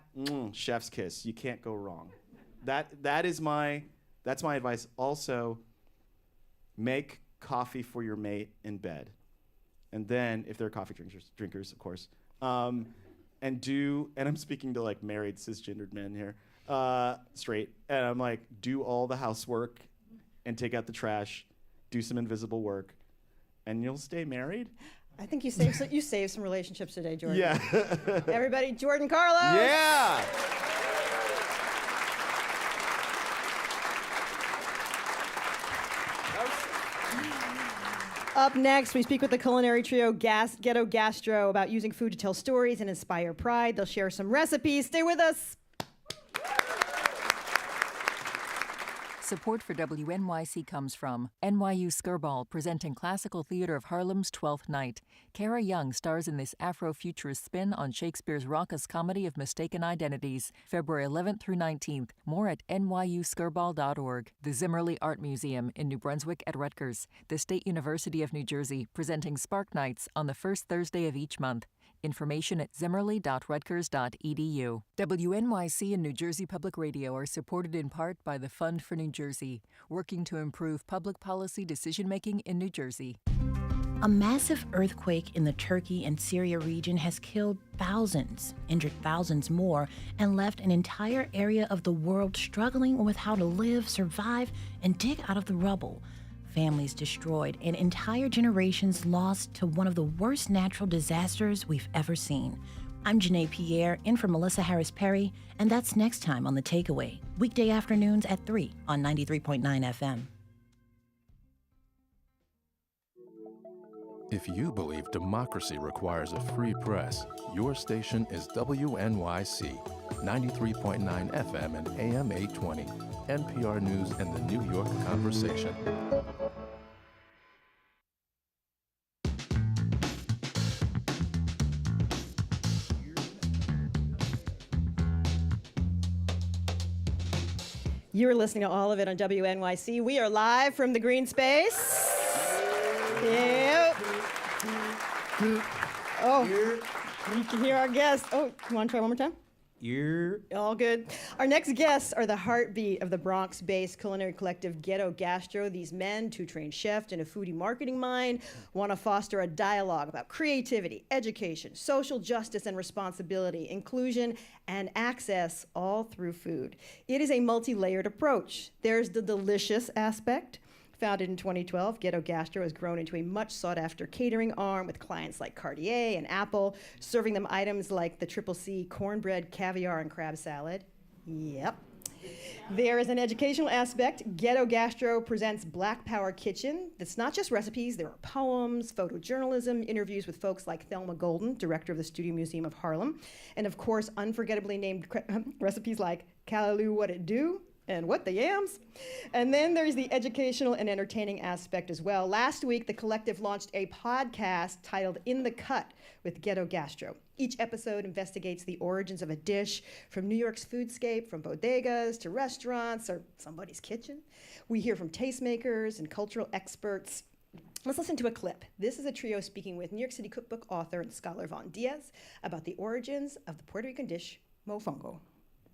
[SPEAKER 12] chef's kiss. You can't go wrong. That's my advice. Also, make coffee for your mate in bed. And then, if they're coffee drinkers, of course. And I'm speaking to like married cisgendered men here, straight, and I'm like, do all the housework and take out the trash, do some invisible work, and you'll stay married.
[SPEAKER 2] I think you saved some relationships today, Jordan.
[SPEAKER 12] Yeah.
[SPEAKER 2] Everybody, Jordan Carlos.
[SPEAKER 12] Yeah.
[SPEAKER 2] Up next, we speak with the culinary trio Ghetto Gastro about using food to tell stories and inspire pride. They'll share some recipes. Stay with us.
[SPEAKER 13] Support for WNYC comes from NYU Skirball, presenting classical theater of Harlem's Twelfth Night. Kara Young stars in this Afro-futurist spin on Shakespeare's raucous comedy of mistaken identities, February 11th through 19th. More at nyuskirball.org. The Zimmerly Art Museum in New Brunswick at Rutgers. The State University of New Jersey, presenting Spark Nights on the first Thursday of each month. Information at zimmerly.rutgers.edu. WNYC and New Jersey Public Radio are supported in part by the Fund for New Jersey, working to improve public policy decision-making in New Jersey.
[SPEAKER 16] A massive earthquake in the Turkey and Syria region has killed thousands, injured thousands more, and left an entire area of the world struggling with how to live, survive, and dig out of the rubble. Families destroyed and entire generations lost to one of the worst natural disasters we've ever seen. I'm Janae Pierre, in for Melissa Harris Perry, and that's next time on The Takeaway, weekday afternoons at 3 on 93.9 FM.
[SPEAKER 17] If you believe democracy requires a free press, your station is WNYC, 93.9 FM and AM 820, NPR News and the New York Conversation.
[SPEAKER 2] You're listening to all of it on WNYC. We are live from the Greene Space. Yep. Oh, you can hear our guests. Oh, you want to try one more time?
[SPEAKER 4] You're
[SPEAKER 2] all good. Our next guests are the heartbeat of the Bronx-based culinary collective Ghetto Gastro. These men, two trained chefs and a foodie marketing mind, want to foster a dialogue about creativity, education, social justice and responsibility, inclusion, and access, all through food. It is a multi-layered approach. There's the delicious aspect. Founded in 2012, Ghetto Gastro has grown into a much sought-after catering arm with clients like Cartier and Apple, serving them items like the Triple C cornbread, caviar, and crab salad. Yep. There is an educational aspect. Ghetto Gastro presents Black Power Kitchen. That's not just recipes. There are poems, photojournalism, interviews with folks like Thelma Golden, director of the Studio Museum of Harlem, and of course, unforgettably named recipes like Callaloo What It Do, and What the Yams. And then there's the educational and entertaining aspect as well. Last week, the collective launched a podcast titled In the Cut with Ghetto Gastro. Each episode investigates the origins of a dish from New York's foodscape, from bodegas to restaurants or somebody's kitchen. We hear from tastemakers and cultural experts. Let's listen to a clip. This is a trio speaking with New York City cookbook author and scholar Vaughn Diaz about the origins of the Puerto Rican dish, mofongo.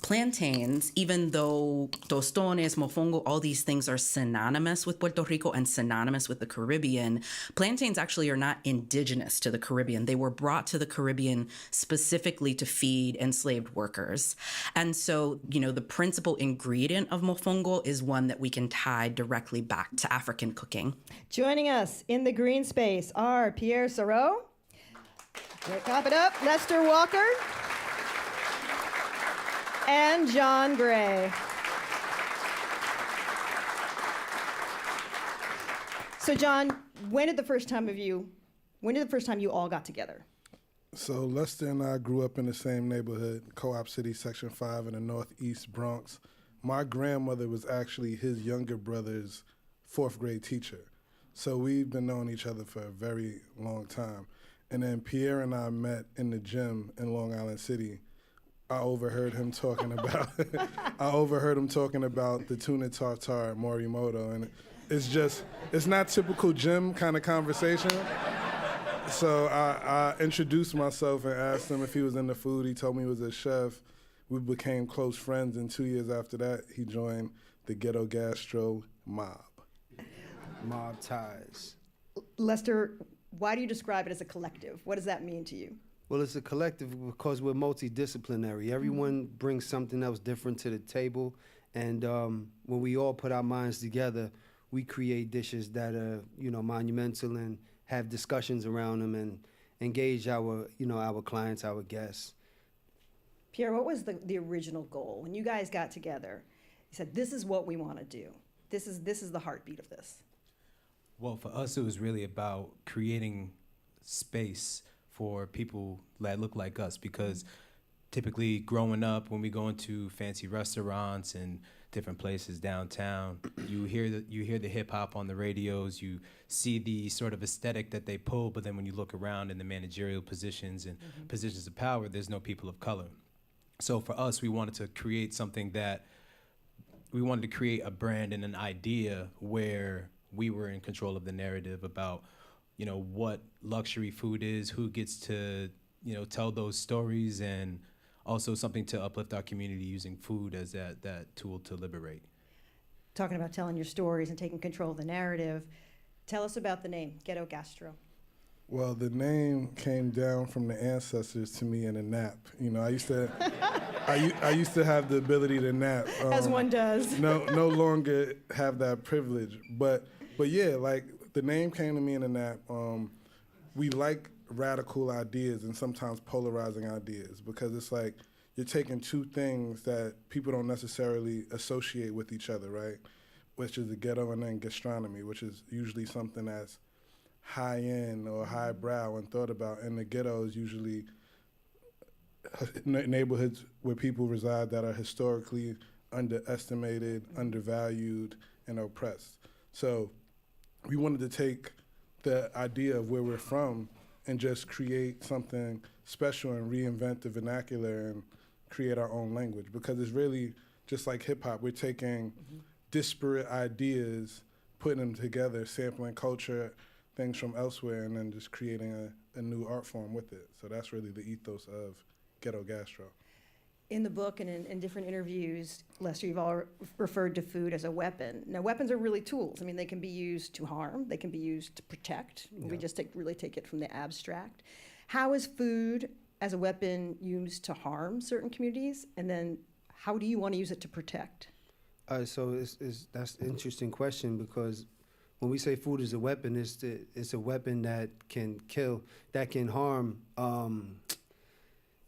[SPEAKER 18] plantains, even though tostones, mofongo, all these things are synonymous with Puerto Rico and synonymous with the Caribbean, plantains actually are not indigenous to the Caribbean. They were brought to the Caribbean specifically to feed enslaved workers. And so, the principal ingredient of mofongo is one that we can tie directly back to African cooking.
[SPEAKER 2] Joining us in the Greene Space are Pierre Sarrault, clap it up, Lester Walker, and John Gray. So, John, when did the first time you all got together?
[SPEAKER 19] So Lester and I grew up in the same neighborhood, Co-op City, Section 5 in the Northeast Bronx. My grandmother was actually his younger brother's fourth grade teacher. So we've been knowing each other for a very long time. And then Pierre and I met in the gym in Long Island City. I overheard him talking about the tuna tartare Morimoto, and it's not typical gym kind of conversation. So I introduced myself and asked him if he was into food. He told me he was a chef. We became close friends, and 2 years after that, he joined the Ghetto Gastro mob.
[SPEAKER 20] Mob ties.
[SPEAKER 2] Lester, why do you describe it as a collective? What does that mean to you?
[SPEAKER 20] Well, it's a collective because we're multidisciplinary. Everyone brings something else different to the table, and when we all put our minds together, we create dishes that are, monumental and have discussions around them and engage our clients, our guests.
[SPEAKER 2] Pierre, what was the original goal when you guys got together? You said, "This is what we want to do. This is the heartbeat of this."
[SPEAKER 21] Well, for us, it was really about creating space for people that look like us, because typically growing up, when we go into fancy restaurants and different places downtown, you hear the hip hop on the radios, you see the sort of aesthetic that they pull, but then when you look around in the managerial positions and positions of power, there's no people of color. So for us, we wanted to create a brand and an idea where we were in control of the narrative about what luxury food is, who gets to tell those stories, and also something to uplift our community using food as that tool to liberate.
[SPEAKER 2] Talking about telling your stories and taking control of the narrative, tell us about the name, Ghetto Gastro.
[SPEAKER 19] Well, the name came down from the ancestors to me in a nap. I used to have the ability to nap.
[SPEAKER 2] As one does.
[SPEAKER 19] No longer have that privilege. But yeah, like the name came to me in a nap. We like radical ideas and sometimes polarizing ideas, because it's like you're taking two things that people don't necessarily associate with each other, right? Which is the ghetto and then gastronomy, which is usually something that's high-end or highbrow and thought about. And the ghetto is usually neighborhoods where people reside that are historically underestimated, undervalued, and oppressed. So we wanted to take the idea of where we're from and just create something special and reinvent the vernacular and create our own language, because it's really just like hip hop. We're taking disparate ideas, putting them together, sampling culture, things from elsewhere, and then just creating a new art form with it. So that's really the ethos of Ghetto Gastro.
[SPEAKER 2] In the book and in different interviews, Lester, you've all referred to food as a weapon. Now, weapons are really tools. I mean, they can be used to harm. They can be used to protect. Yeah. We just really take it from the abstract. How is food as a weapon used to harm certain communities? And then how do you want to use it to protect?
[SPEAKER 20] So that's an interesting question, because when we say food is a weapon, it's a weapon that can kill, that can harm,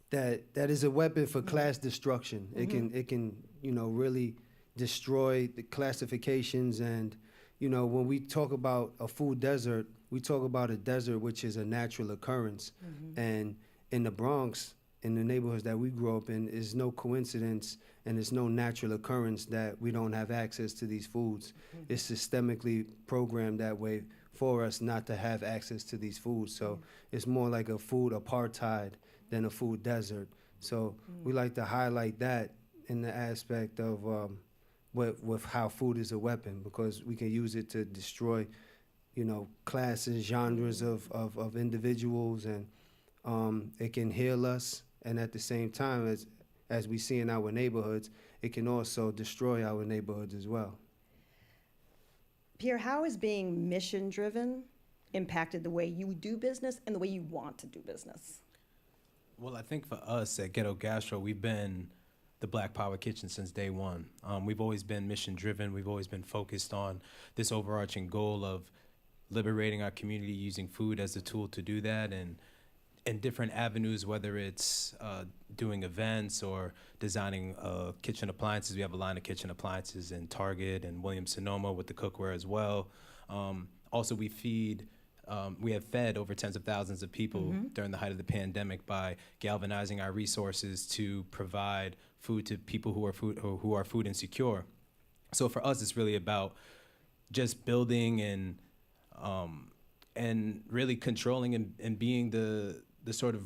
[SPEAKER 20] that is a weapon for class destruction. It can really destroy the classifications. And when we talk about a food desert, we talk about a desert which is a natural occurrence. And in the Bronx, in the neighborhoods that we grew up in, is no coincidence and it's no natural occurrence that we don't have access to these foods. It's systemically programmed that way for us not to have access to these foods. So it's more like a food apartheid than a food desert. So we like to highlight that in the aspect of with how food is a weapon, because we can use it to destroy, classes, genres of individuals, and it can heal us. And at the same time, as we see in our neighborhoods, it can also destroy our neighborhoods as well.
[SPEAKER 2] Pierre, how has being mission-driven impacted the way you do business and the way you want to do business?
[SPEAKER 21] Well, I think for us at Ghetto Gastro, we've been the Black Power Kitchen since day one. We've always been mission-driven. We've always been focused on this overarching goal of liberating our community using food as a tool to do that, and in different avenues, whether it's doing events or designing kitchen appliances. We have a line of kitchen appliances in Target and Williams-Sonoma with the cookware as well. Also, we have fed over tens of thousands of people during the height of the pandemic by galvanizing our resources to provide food to people who are food insecure. So for us, it's really about just building and really controlling and being the sort of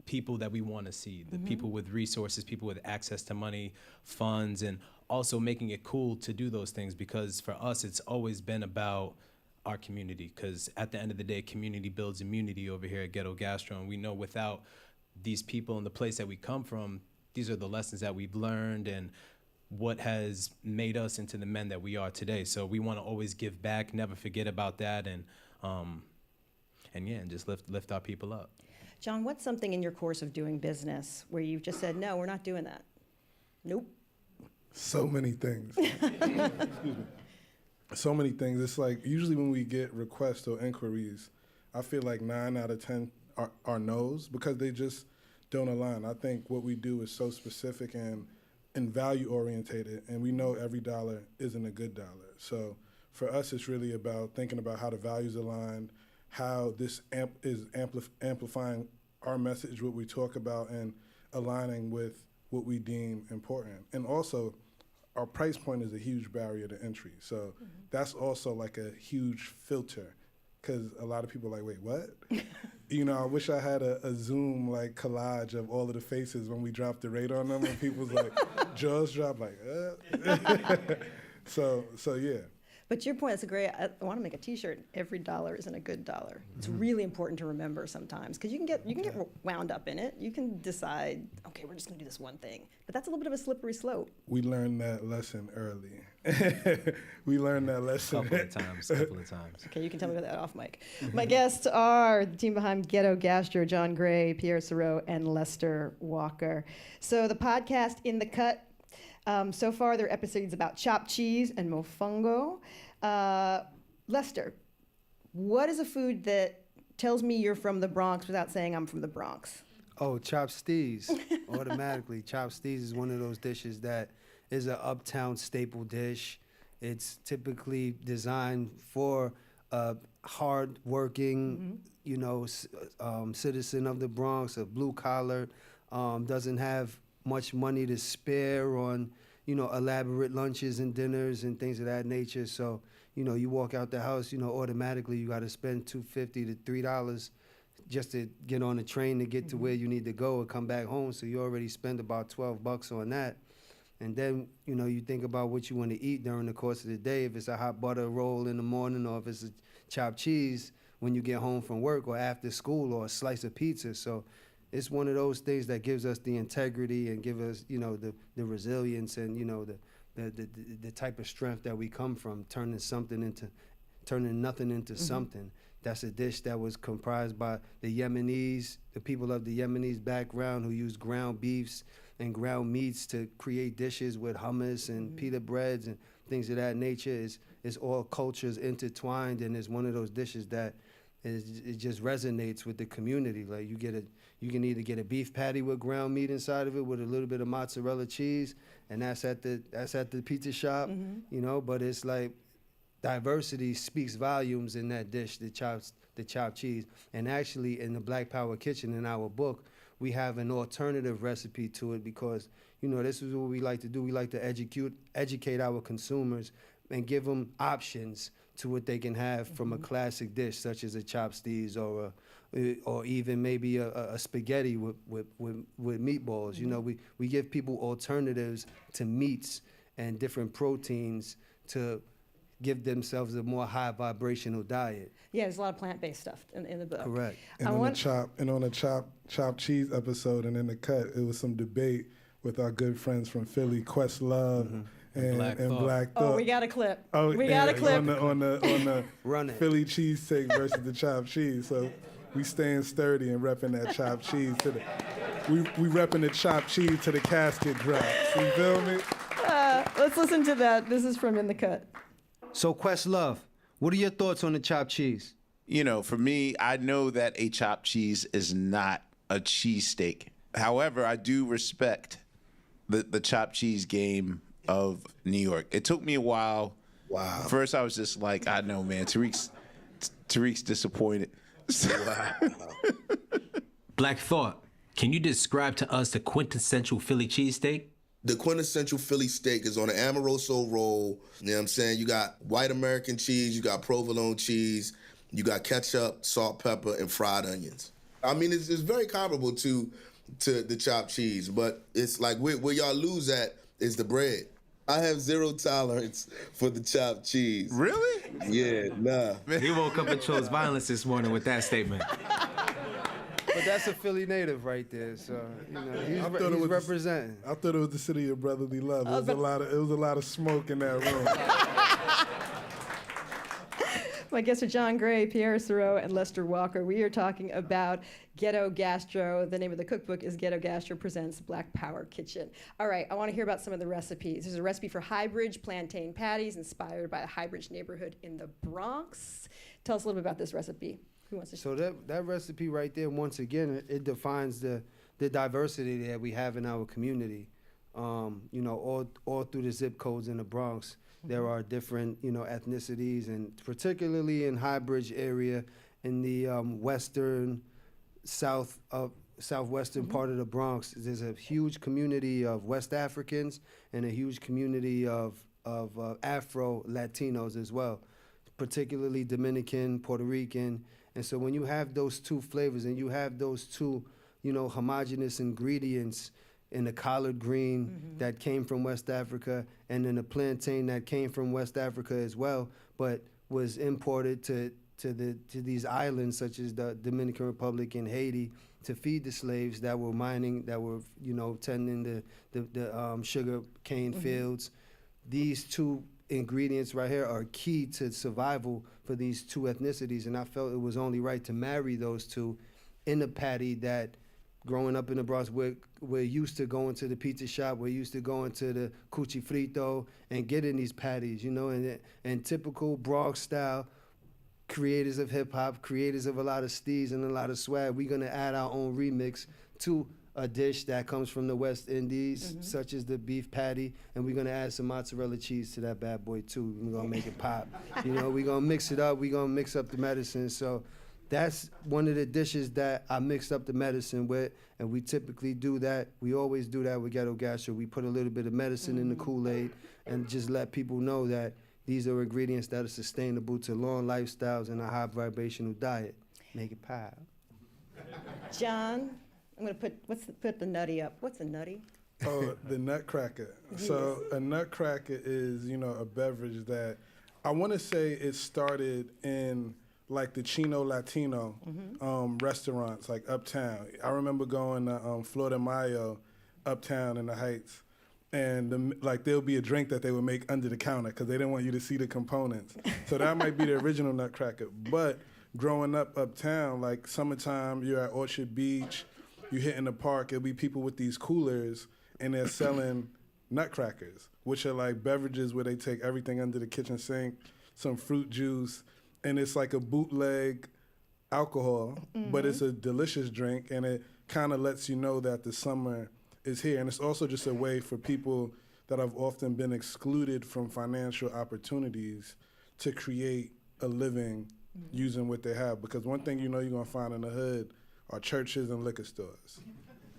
[SPEAKER 21] people that we want to see, the people with resources, people with access to money, funds, and also making it cool to do those things, because for us, it's always been about our community, because at the end of the day, community builds immunity over here at Ghetto Gastro, and we know without these people and the place that we come from, these are the lessons that we've learned and what has made us into the men that we are today. So we want to always give back, never forget about that, and just lift our people up.
[SPEAKER 2] John, what's something in your course of doing business where you've just said, no, we're not doing that? Nope.
[SPEAKER 19] So many things. Excuse me. So many things. It's like usually when we get requests or inquiries, I feel like 9 out of 10 are no's because they just don't align. I think what we do is so specific and value orientated, and we know every dollar isn't a good dollar. So for us, it's really about thinking about how the values align, how this is amplifying our message, what we talk about, and aligning with what we deem important. And also, our price point is a huge barrier to entry. So that's also like a huge filter, because a lot of people are like, wait, what? I wish I had a Zoom like collage of all of the faces when we dropped the rate on them, and people's like jaws drop like, so yeah.
[SPEAKER 2] But your point is I want to make a T-shirt. Every dollar isn't a good dollar. It's really important to remember sometimes, because you can get wound up in it. You can decide, okay, we're just going to do this one thing, but that's a little bit of a slippery slope.
[SPEAKER 19] We learned that lesson early. We learned that lesson
[SPEAKER 21] couple of times.
[SPEAKER 2] Okay, you can tell me about that off mic. My guests are the team behind Ghetto Gastro: John Gray, Pierre Sereau, and Lester Walker. So the podcast In the Cut. So far, there are episodes about chopped cheese and mofongo. Lester, what is a food that tells me you're from the Bronx without saying I'm from the Bronx?
[SPEAKER 20] Oh, chopped stees, automatically. Chopped stees is one of those dishes that is an uptown staple dish. It's typically designed for a hard-working, citizen of the Bronx, a blue collar, doesn't have much money to spare on, elaborate lunches and dinners and things of that nature. So, you walk out the house, automatically you got to spend $2.50 to $3 just to get on the train to get to where you need to go and come back home. So you already spend about $12 on that. And then, you think about what you want to eat during the course of the day. If it's a hot butter roll in the morning, or if it's a chopped cheese when you get home from work or after school, or a slice of pizza. So it's one of those things that gives us the integrity and give us, the resilience and, the type of strength that we come from, turning nothing into something. That's a dish that was comprised by the people of the Yemenis background, who used ground beefs and ground meats to create dishes with hummus and pita breads and things of that nature. It's all cultures intertwined, and it's one of those dishes that it just resonates with the community. Like you can either get a beef patty with ground meat inside of it with a little bit of mozzarella cheese, and that's at the pizza shop, But it's like diversity speaks volumes in that dish, the chopped cheese. And actually, in the Black Power Kitchen, in our book, we have an alternative recipe to it, because this is what we like to do. We like to educate our consumers and give them options to what they can have from a classic dish, such as a chopped stees or even maybe a spaghetti with meatballs. We give people alternatives to meats and different proteins to give themselves a more high vibrational diet.
[SPEAKER 2] Yeah, there's a lot of plant-based stuff in the book.
[SPEAKER 20] Correct.
[SPEAKER 19] And on the chopped cheese episode and In the Cut, it was some debate with our good friends from Philly, Questlove and Black Thought.
[SPEAKER 2] Oh, we got a clip.
[SPEAKER 19] Oh,
[SPEAKER 2] we got a clip.
[SPEAKER 19] On the
[SPEAKER 20] Run it.
[SPEAKER 19] Philly cheesesteak versus the chopped cheese. So we staying sturdy and repping that chopped cheese to the. We repping the chopped cheese to the casket drops. You feel me?
[SPEAKER 2] Let's listen to that. This is from In the Cut.
[SPEAKER 20] So Questlove, what are your thoughts on the chopped cheese?
[SPEAKER 1] You know, for me, I know that a chopped cheese is not a cheesesteak. However, I do respect the chopped cheese game of New York. It took me a while.
[SPEAKER 22] Wow.
[SPEAKER 1] First, I was just like, I know, man. Tariq's disappointed.
[SPEAKER 23] Black Thought, can you describe to us the quintessential Philly cheesesteak?
[SPEAKER 22] The quintessential Philly steak is on an Amoroso roll. You know what I'm saying? You got white American cheese, you got provolone cheese, you got ketchup, salt, pepper, and fried onions. I mean, it's very comparable to the chopped cheese, but it's like where y'all lose at is the bread. I have zero tolerance for the chopped cheese.
[SPEAKER 1] Really?
[SPEAKER 22] Yeah, nah.
[SPEAKER 23] He woke up and chose violence this morning with that statement.
[SPEAKER 20] But that's a Philly native right there, so he's representing.
[SPEAKER 19] I thought it was the city of brotherly love. It was a lot of smoke in that room.
[SPEAKER 2] My guests are John Gray, Pierre Thoreau, and Lester Walker. We are talking about Ghetto Gastro. The name of the cookbook is Ghetto Gastro Presents Black Power Kitchen. All right, I want to hear about some of the recipes. There's a recipe for Highbridge plantain patties inspired by a Highbridge neighborhood in the Bronx. Tell us a little bit about this recipe. Who wants to
[SPEAKER 20] So that recipe right there, once again, it defines the diversity that we have in our community. All through the zip codes in the Bronx, there are different, ethnicities, and particularly in Highbridge area, in the southwestern part of the Bronx, there's a huge community of West Africans and a huge community of Afro Latinos as well, particularly Dominican, Puerto Rican. And so when you have those two flavors and you have those two, homogeneous ingredients in the collard green that came from West Africa and then the plantain that came from West Africa as well, but was imported to these islands such as the Dominican Republic and Haiti to feed the slaves that were mining, that were, tending the sugar cane fields. These two ingredients right here are key to survival for these two ethnicities, and I felt it was only right to marry those two in a patty that, growing up in the Bronx, we're used to going to the pizza shop, we're used to going to the cuchi frito and getting these patties, and typical Bronx style, creators of hip hop, creators of a lot of steez and a lot of swag, we're gonna add our own remix to a dish that comes from the West Indies, such as the beef patty, and we're gonna add some mozzarella cheese to that bad boy too. We're gonna make it pop. We're gonna mix it up. We're gonna mix up the medicine. So that's one of the dishes that I mixed up the medicine with, and we typically do that. We always do that with Ghetto Gastro. We put a little bit of medicine in the Kool-Aid and just let people know that these are ingredients that are sustainable to long lifestyles and a high vibrational diet. Make it pop.
[SPEAKER 2] John, I'm going to put the nutty up. What's a nutty?
[SPEAKER 19] Oh, the nutcracker.
[SPEAKER 2] Yes.
[SPEAKER 19] So a nutcracker is, a beverage that I want to say it started in like the Chino Latino restaurants, like uptown. I remember going to Flor de Mayo uptown in the Heights, and there'll be a drink that they would make under the counter because they didn't want you to see the components. So that might be the original nutcracker. But growing up uptown, like summertime, you're at Orchard Beach, you hit in the park, it'll be people with these coolers, and they're selling nutcrackers, which are like beverages where they take everything under the kitchen sink, some fruit juice, and it's like a bootleg alcohol, but it's a delicious drink, and it kind of lets you know that the summer is here. And it's also just a way for people that have often been excluded from financial opportunities to create a living using what they have. Because one thing you're going to find in the hood are churches and liquor stores.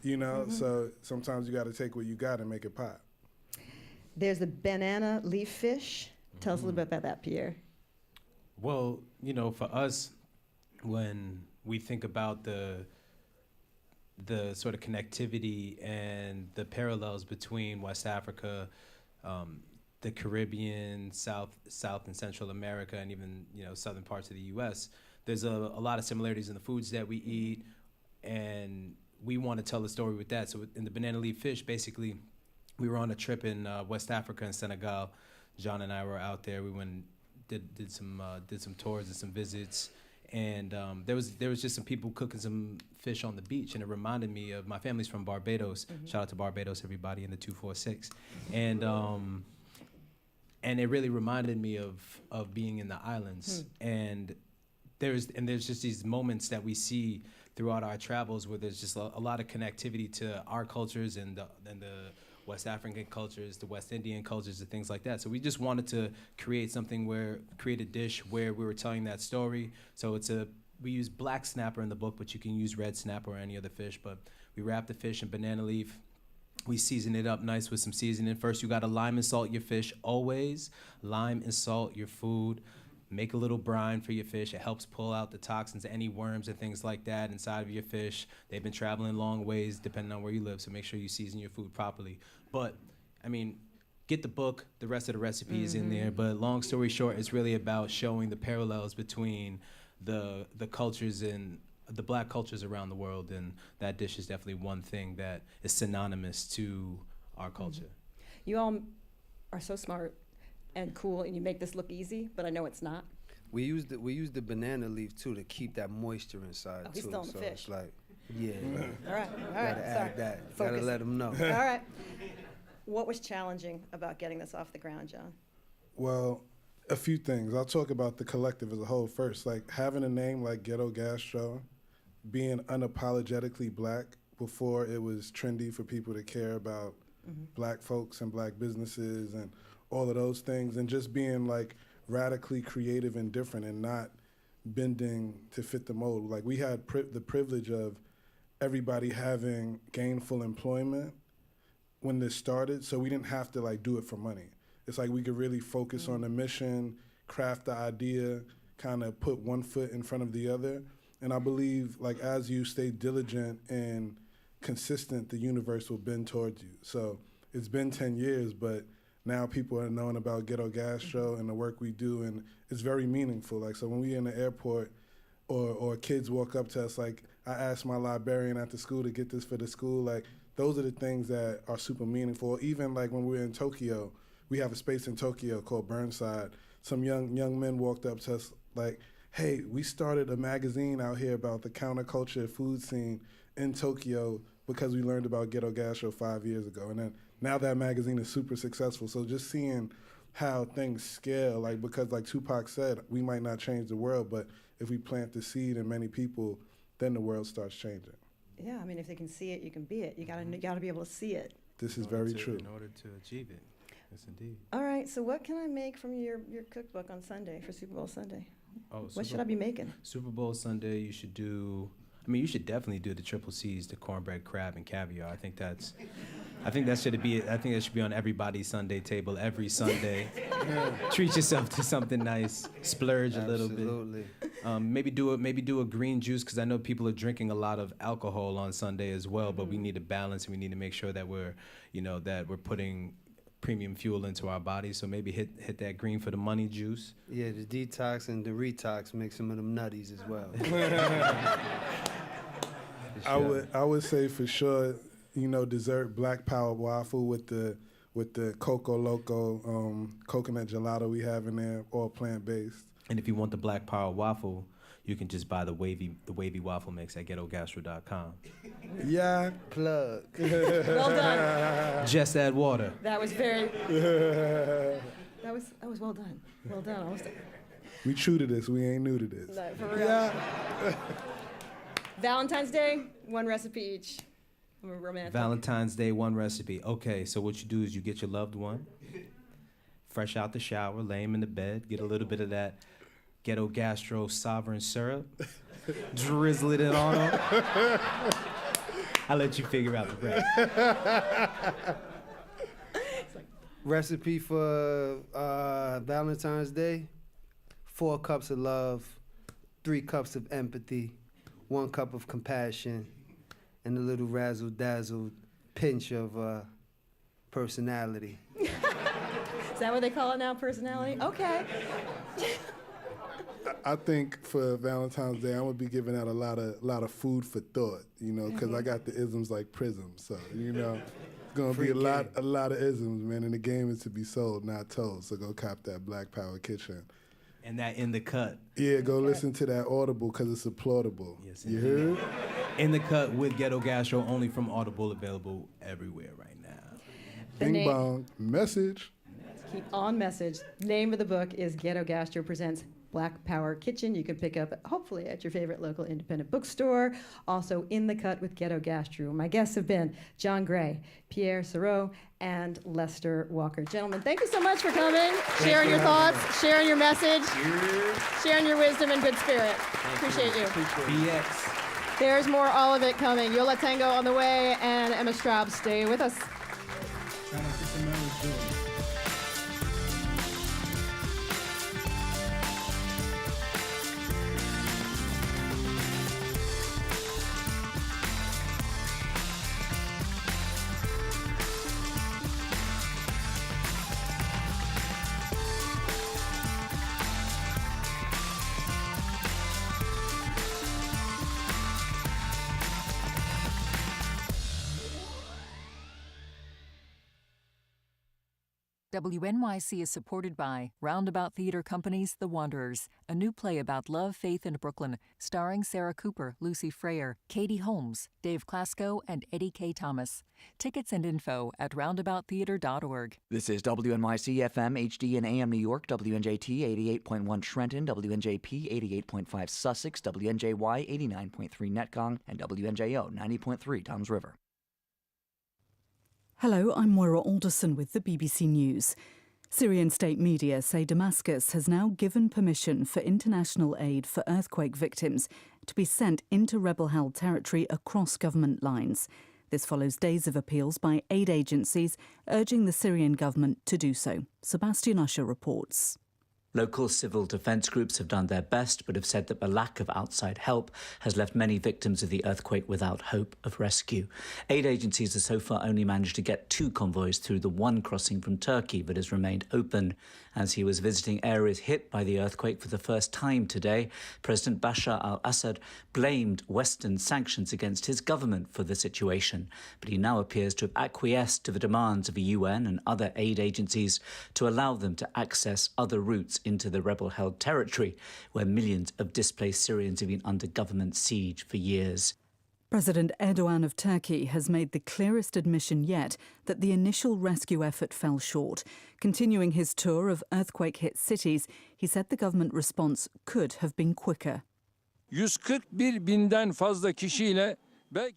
[SPEAKER 19] So sometimes you got to take what you got and make it pop.
[SPEAKER 2] There's the banana leaf fish. Tell us a little bit about that, Pierre.
[SPEAKER 21] Well, for us, when we think about the sort of connectivity and the parallels between West Africa, the Caribbean, South and Central America, and even southern parts of the U.S., there's a lot of similarities in the foods that we eat, and we want to tell a story with that. So in the banana leaf fish, basically, we were on a trip in West Africa and Senegal. John and I were out there. We went did some tours and some visits, and there was just some people cooking some fish on the beach, and it reminded me of my family's from Barbados. Shout out to Barbados, everybody in the 246, and it really reminded me of being in the islands. And there's just these moments that we see throughout our travels where there's just a lot of connectivity to our cultures and the West African cultures, the West Indian cultures, and things like that. So we just wanted to create a dish where we were telling that story. So we use black snapper in the book, but you can use red snapper or any other fish. But we wrap the fish in banana leaf. We season it up nice with some seasoning. First, you gotta lime and salt your fish, always. Lime and salt your food. Make a little brine for your fish. It helps pull out the toxins, any worms and things like that inside of your fish. They've been traveling long ways depending on where you live, so make sure you season your food properly. But, I mean, get the book, the rest of the recipe is in there. But long story short, it's really about showing the parallels between the cultures and the black cultures around the world, and that dish is definitely one thing that is synonymous to our culture.
[SPEAKER 2] You all are so smart and cool, and you make this look easy, but I know it's not.
[SPEAKER 20] We use the banana leaf too to keep that moisture inside
[SPEAKER 2] Oh, he's
[SPEAKER 20] too.
[SPEAKER 2] still in the
[SPEAKER 20] So
[SPEAKER 2] fish.
[SPEAKER 20] it's like, yeah.
[SPEAKER 2] All right.
[SPEAKER 20] Gotta
[SPEAKER 2] Sorry.
[SPEAKER 20] add that.
[SPEAKER 2] Focus.
[SPEAKER 20] Gotta let them know.
[SPEAKER 2] All right. What was challenging about getting this off the ground, John?
[SPEAKER 19] Well, a few things. I'll talk about the collective as a whole first. Like having a name like Ghetto Gastro, being unapologetically black before it was trendy for people to care about black folks and black businesses and all of those things, and just being like radically creative and different and not bending to fit the mold. Like we had the privilege of everybody having gainful employment when this started, so we didn't have to like do it for money. It's like we could really focus on the mission, craft the idea, kind of put one foot in front of the other. And I believe like as you stay diligent and consistent, the universe will bend towards you. So it's been 10 years, but now people are knowing about Ghetto Gastro and the work we do, and it's very meaningful. Like, so when we in the airport or kids walk up to us, like I asked my librarian at the school to get this for the school, like those are the things that are super meaningful. Even like when we were in Tokyo, we have a space in Tokyo called Burnside. Some young men walked up to us like, hey, we started a magazine out here about the counterculture food scene in Tokyo because we learned about Ghetto Gastro 5 years ago. And then now that magazine is super successful. So just seeing how things scale, like because like Tupac said, we might not change the world, but if we plant the seed in many people, then the world starts changing.
[SPEAKER 2] Yeah, I mean, if they can see it, you can be it. You gotta be able to see it.
[SPEAKER 19] This is very true.
[SPEAKER 21] In order to achieve it, yes indeed.
[SPEAKER 2] All right, so what can I make from your cookbook on Sunday for Super Bowl Sunday?
[SPEAKER 21] Oh,
[SPEAKER 2] What should I be making?
[SPEAKER 21] Super Bowl Sunday, you should definitely do the triple C's, the cornbread, crab, and caviar. I think that should be on everybody's Sunday table every Sunday. Treat yourself to something nice, splurge a little bit. Maybe do a green juice, because I know people are drinking a lot of alcohol on Sunday as well. But we need to balance, and we need to make sure that we're putting premium fuel into our bodies. So maybe hit that green for the money juice.
[SPEAKER 20] Yeah, the detox and the retox make some of them nutties as well.
[SPEAKER 19] I would say for sure, dessert black power waffle with the Coco Loco coconut gelato we have in there, all plant-based.
[SPEAKER 21] And if you want the black power waffle, you can just buy the wavy waffle mix at ghettogastro.com.
[SPEAKER 19] Yeah.
[SPEAKER 20] Plug.
[SPEAKER 2] Well done.
[SPEAKER 21] Just add water.
[SPEAKER 2] That was very. that was well done. Well done.
[SPEAKER 19] We true to this. We ain't new to this.
[SPEAKER 2] No, for real. Yeah. Valentine's Day, one recipe each. I'm a romantic.
[SPEAKER 21] Valentine's Day, one recipe. Okay, so what you do is you get your loved one, fresh out the shower, lay him in the bed, get a little bit of that Ghetto Gastro Sovereign syrup, drizzle it on him. I'll let you figure out the rest.
[SPEAKER 20] Recipe for Valentine's Day: 4 cups of love, 3 cups of empathy, 1 cup of compassion, and a little razzle-dazzle pinch of personality.
[SPEAKER 2] Is that what they call it now, personality? Okay.
[SPEAKER 19] I think for Valentine's Day, I'm gonna be giving out a lot of food for thought, because I got the isms like Prism, so gonna be a lot of isms, man. And the game is to be sold, not told. So go cop that Black Power Kitchen.
[SPEAKER 21] And that In the Cut.
[SPEAKER 19] Yeah, go listen to that Audible because it's applaudable. Yes, you heard?
[SPEAKER 21] In the Cut with Ghetto Gastro, only from Audible, available everywhere right now.
[SPEAKER 19] Bing bong, message.
[SPEAKER 2] Keep on message. Name of the book is Ghetto Gastro Presents Black Power Kitchen. You can pick up, hopefully, at your favorite local independent bookstore. Also, In the Cut with Ghetto Gastro. My guests have been John Gray, Pierre Sereau, and Lester Walker. Gentlemen, thank you so much for coming, sharing your thoughts, sharing your message, sharing your wisdom and good spirit. Appreciate you.
[SPEAKER 21] BX.
[SPEAKER 2] There's more All of It coming. Yo La Tengo on the way, and Emma Straub. Stay with us.
[SPEAKER 13] WNYC is supported by Roundabout Theater Company's The Wanderers, a new play about love, faith, and Brooklyn, starring Sarah Cooper, Lucy Freyer, Katie Holmes, Dave Klasko, and Eddie K. Thomas. Tickets and info at roundabouttheater.org.
[SPEAKER 5] This is WNYC FM, HD and AM New York, WNJT 88.1 Trenton, WNJP 88.5 Sussex, WNJY 89.3 Netcong, and WNJO 90.3 Toms River.
[SPEAKER 6] Hello, I'm Moira Alderson with the BBC News. Syrian state media say Damascus has now given permission for international aid for earthquake victims to be sent into rebel-held territory across government lines. This follows days of appeals by aid agencies urging the Syrian government to do so. Sebastian Usher reports.
[SPEAKER 5] Local civil defence groups have done their best, but have said that the lack of outside help has left many victims of the earthquake without hope of rescue. Aid agencies have so far only managed to get 2 convoys through the one crossing from Turkey that has remained open. As he was visiting areas hit by the earthquake for the first time today, President Bashar al-Assad blamed Western sanctions against his government for the situation, but he now appears to have acquiesced to the demands of the UN and other aid agencies to allow them to access other routes into the rebel-held territory, where millions of displaced Syrians have been under government siege for years.
[SPEAKER 6] President Erdogan of Turkey has made the clearest admission yet that the initial rescue effort fell short. Continuing his tour of earthquake-hit cities, he said the government response could have been quicker.
[SPEAKER 7] 141.000'den fazla kişiyle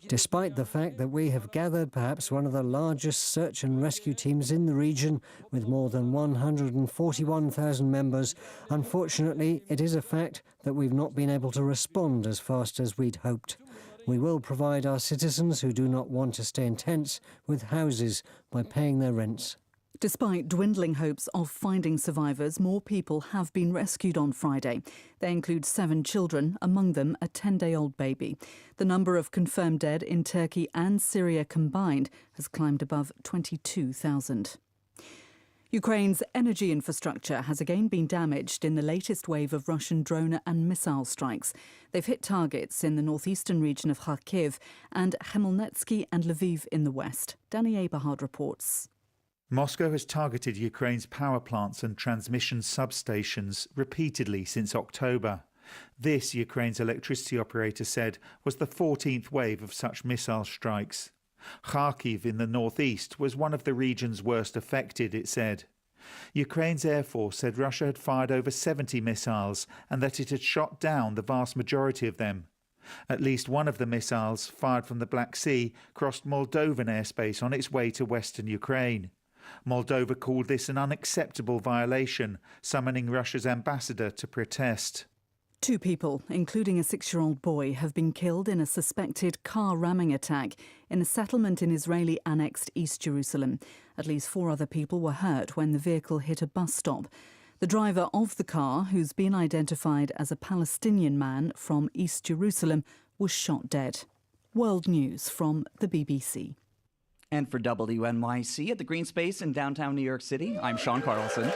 [SPEAKER 24] Despite the fact that we have gathered perhaps one of the largest search and rescue teams in the region with more than 141,000 members, unfortunately it is a fact that we've not been able to respond as fast as we'd hoped. We will provide our citizens who do not want to stay in tents with houses by paying their rents.
[SPEAKER 6] Despite dwindling hopes of finding survivors, more people have been rescued on Friday. They include 7 children, among them a 10-day-old baby. The number of confirmed dead in Turkey and Syria combined has climbed above 22,000. Ukraine's energy infrastructure has again been damaged in the latest wave of Russian drone and missile strikes. They've hit targets in the northeastern region of Kharkiv and Khmelnytsky and Lviv in the west. Danny Aberhard reports.
[SPEAKER 25] Moscow has targeted Ukraine's power plants and transmission substations repeatedly since October. This, Ukraine's electricity operator said, was the 14th wave of such missile strikes. Kharkiv in the northeast was one of the regions worst affected, it said. Ukraine's Air Force said Russia had fired over 70 missiles and that it had shot down the vast majority of them. At least one of the missiles, fired from the Black Sea, crossed Moldovan airspace on its way to western Ukraine. Moldova called this an unacceptable violation, summoning Russia's ambassador to protest.
[SPEAKER 6] 2 people, including a 6-year-old boy, have been killed in a suspected car ramming attack in a settlement in Israeli-annexed East Jerusalem. At least 4 other people were hurt when the vehicle hit a bus stop. The driver of the car, who's been identified as a Palestinian man from East Jerusalem, was shot dead. World News from the BBC.
[SPEAKER 5] And for WNYC at the Greene Space in downtown New York City, I'm Sean Carlson.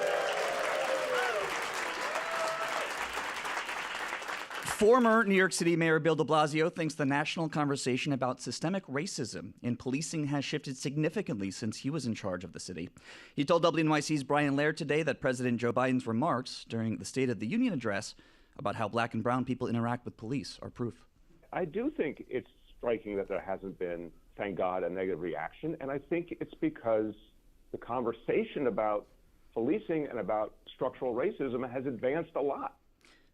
[SPEAKER 3] Former New York City Mayor Bill de Blasio thinks the national conversation about systemic racism in policing has shifted significantly since he was in charge of the city. He told WNYC's Brian Laird today that President Joe Biden's remarks during the State of the Union address about how black and brown people interact with police are proof.
[SPEAKER 7] I do think it's striking that there hasn't been, thank God, a negative reaction, and I think it's because the conversation about policing and about structural racism has advanced a lot.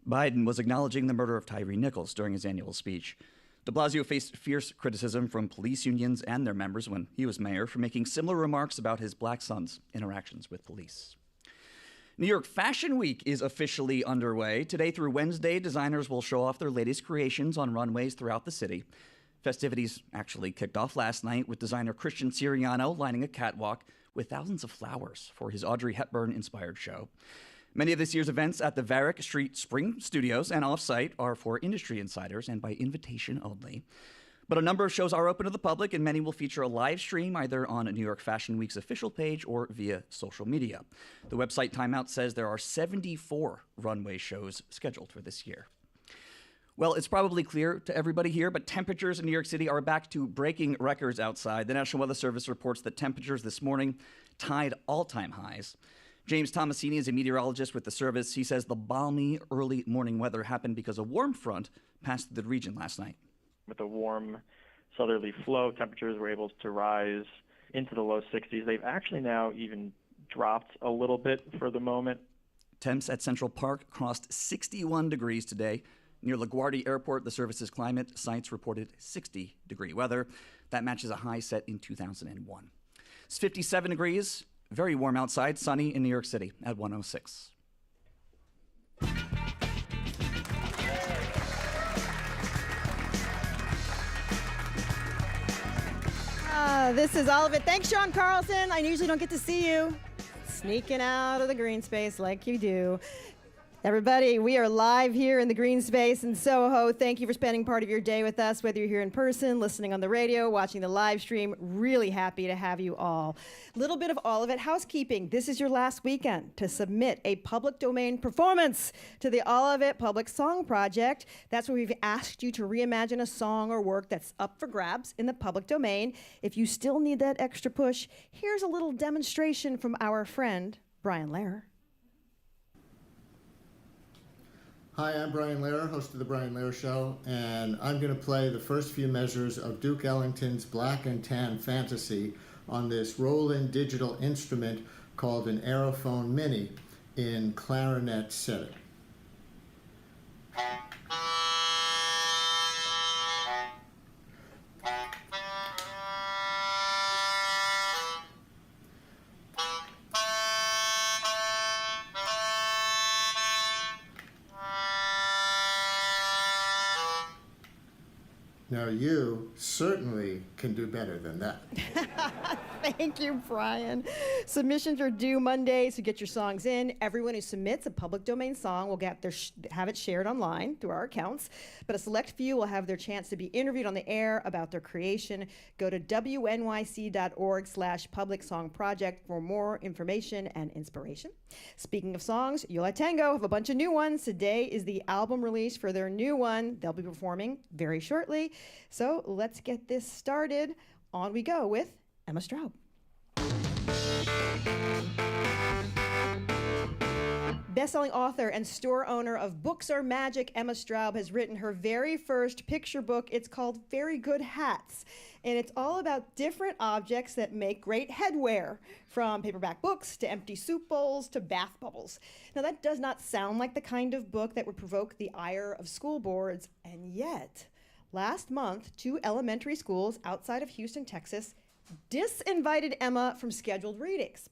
[SPEAKER 3] Biden was acknowledging the murder of Tyree Nichols during his annual speech. De Blasio faced fierce criticism from police unions and their members when he was mayor for making similar remarks about his black son's interactions with police. New York Fashion Week is officially underway. Today through Wednesday, designers will show off their latest creations on runways throughout the city. Festivities actually kicked off last night with designer Christian Siriano lining a catwalk with thousands of flowers for his Audrey Hepburn-inspired show. Many of this year's events at the Varick Street Spring Studios and off-site are for industry insiders and by invitation only. But a number of shows are open to the public, and many will feature a live stream either on New York Fashion Week's official page or via social media. The website Timeout says there are 74 runway shows scheduled for this year. Well, it's probably clear to everybody here, but temperatures in New York City are back to breaking records outside. The National Weather Service reports that temperatures this morning tied all-time highs. James Tomasini is a meteorologist with the service. He says the balmy early morning weather happened because a warm front passed through the region last night.
[SPEAKER 8] With a warm southerly flow, temperatures were able to rise into the low 60s. They've actually now even dropped a little bit for the moment.
[SPEAKER 3] Temps at Central Park crossed 61 degrees today. Near LaGuardia Airport, the service's climate sites reported 60-degree weather. That matches a high set in 2001. It's 57 degrees. Very warm outside, sunny in New York City at 106.
[SPEAKER 2] This is all of it. Thanks, Sean Carlson. I usually don't get to see you sneaking out of the Greene Space like you do. Everybody, we are live here in the Greene Space in Soho. Thank you for spending part of your day with us, whether you're here in person, listening on the radio, watching the live stream. Really happy to have you all. Little bit of all of it. Housekeeping. This is your last weekend to submit a public domain performance to the All of It Public Song Project. That's where we've asked you to reimagine a song or work that's up for grabs in the public domain. If you still need that extra push, here's a little demonstration from our friend, Brian Lehrer.
[SPEAKER 9] Hi, I'm Brian Lehrer, host of The Brian Lehrer Show, and I'm going to play the first few measures of Duke Ellington's Black and Tan Fantasy on this roll-in digital instrument called an Aerophone Mini in clarinet setting. Now you certainly can do better than that.
[SPEAKER 2] Thank you, Brian. Submissions are due Monday, so get your songs in. Everyone who submits a public domain song will get have it shared online through our accounts, but a select few will have their chance to be interviewed on the air about their creation. Go to wnyc.org/public song project for more information and inspiration. Speaking of songs, Yo La Tengo have a bunch of new ones. Today is the album release for their new one. They'll be performing very shortly. So let's get this started. On we go with Emma Straub. Best-selling author and store owner of Books Are Magic, Emma Straub has written her very first picture book. It's called Very Good Hats, and it's all about different objects that make great headwear, from paperback books to empty soup bowls to bath bubbles. Now, that does not sound like the kind of book that would provoke the ire of school boards, and yet, last month, 2 elementary schools outside of Houston, Texas, disinvited Emma from scheduled readings.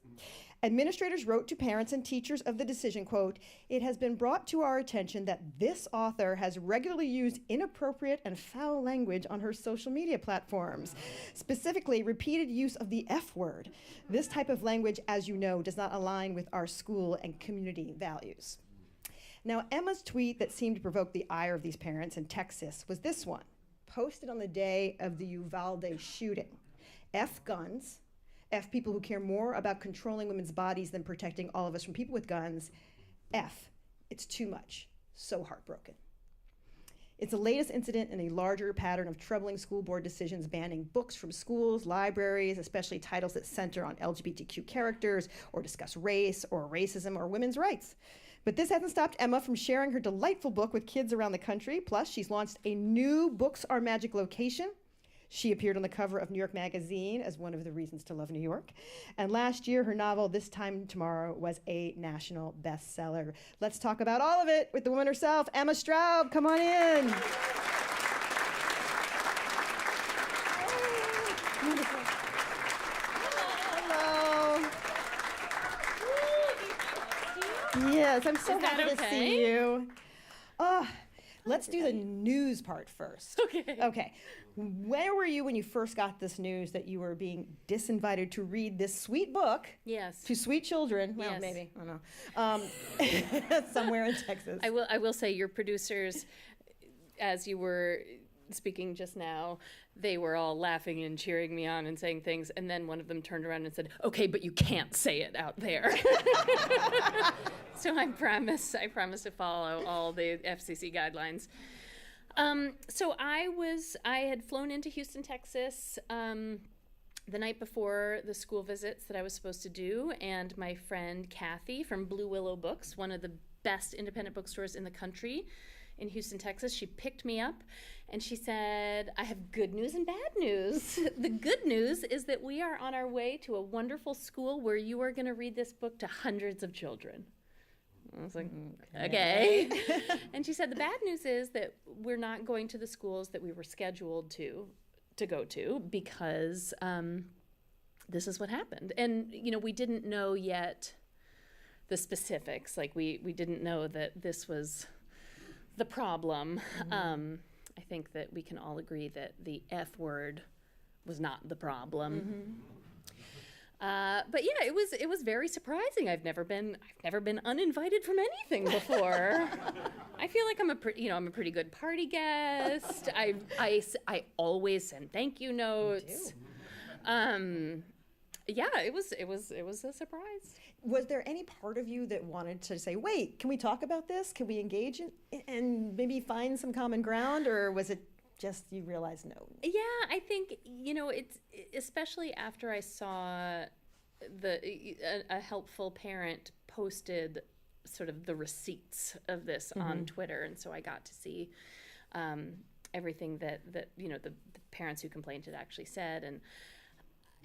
[SPEAKER 2] Administrators wrote to parents and teachers of the decision, quote, "It has been brought to our attention that this author has regularly used inappropriate and foul language on her social media platforms, specifically repeated use of the F word. This type of language, as you know, does not align with our school and community values." Now, Emma's tweet that seemed to provoke the ire of these parents in Texas was this one, posted on the day of the Uvalde shooting. F guns. F people who care more about controlling women's bodies than protecting all of us from people with guns. F, it's too much. So heartbroken. It's the latest incident in a larger pattern of troubling school board decisions banning books from schools, libraries, especially titles that center on LGBTQ characters or discuss race or racism or women's rights. But this hasn't stopped Emma from sharing her delightful book with kids around the country. Plus, she's launched a new Books Are Magic location. She appeared on the cover of New York Magazine as one of the reasons to love New York. And last year, her novel, This Time Tomorrow, was a national bestseller. Let's talk about all of it with the woman herself, Emma Straub. Come on in. Hello. Yes, I'm so happy to see you. Let's do the news part first. Okay. Where were you when you first got this news that you were being disinvited to read this sweet book?
[SPEAKER 10] Yes.
[SPEAKER 2] To sweet children. Well,
[SPEAKER 10] Yes.
[SPEAKER 2] maybe. I don't know. Somewhere in Texas.
[SPEAKER 10] I will say your producers, as you were speaking just now, they were all laughing and cheering me on and saying things, and then one of them turned around and said, "Okay, but you can't say it out there." So I promise to follow all the FCC guidelines. So I had flown into Houston, Texas, the night before the school visits that I was supposed to do, and my friend Kathy from Blue Willow Books, one of the best independent bookstores in the country in Houston, Texas, she picked me up and she said, "I have good news and bad news. The good news is that we are on our way to a wonderful school where you are going to read this book to hundreds of children." I was like, okay. And she said, the bad news is that we're not going to the schools that we were scheduled to go to because this is what happened. And, we didn't know yet the specifics. Like, we didn't know that this was the problem. Mm-hmm. I think that we can all agree that the F word was not the problem. Mm-hmm. But yeah, it was very surprising. I've never been uninvited from anything before. I feel like I'm a pretty good party guest. I always send thank you notes. Yeah, it was a surprise.
[SPEAKER 2] Was there any part of you that wanted to say, "Wait, can we talk about this? Can we engage and maybe find some common ground?" Or was it just you realized no?
[SPEAKER 10] Yeah, I think it's especially after I saw a helpful parent posted sort of the receipts of this on Twitter, and so I got to see everything that the parents who complained had actually said, and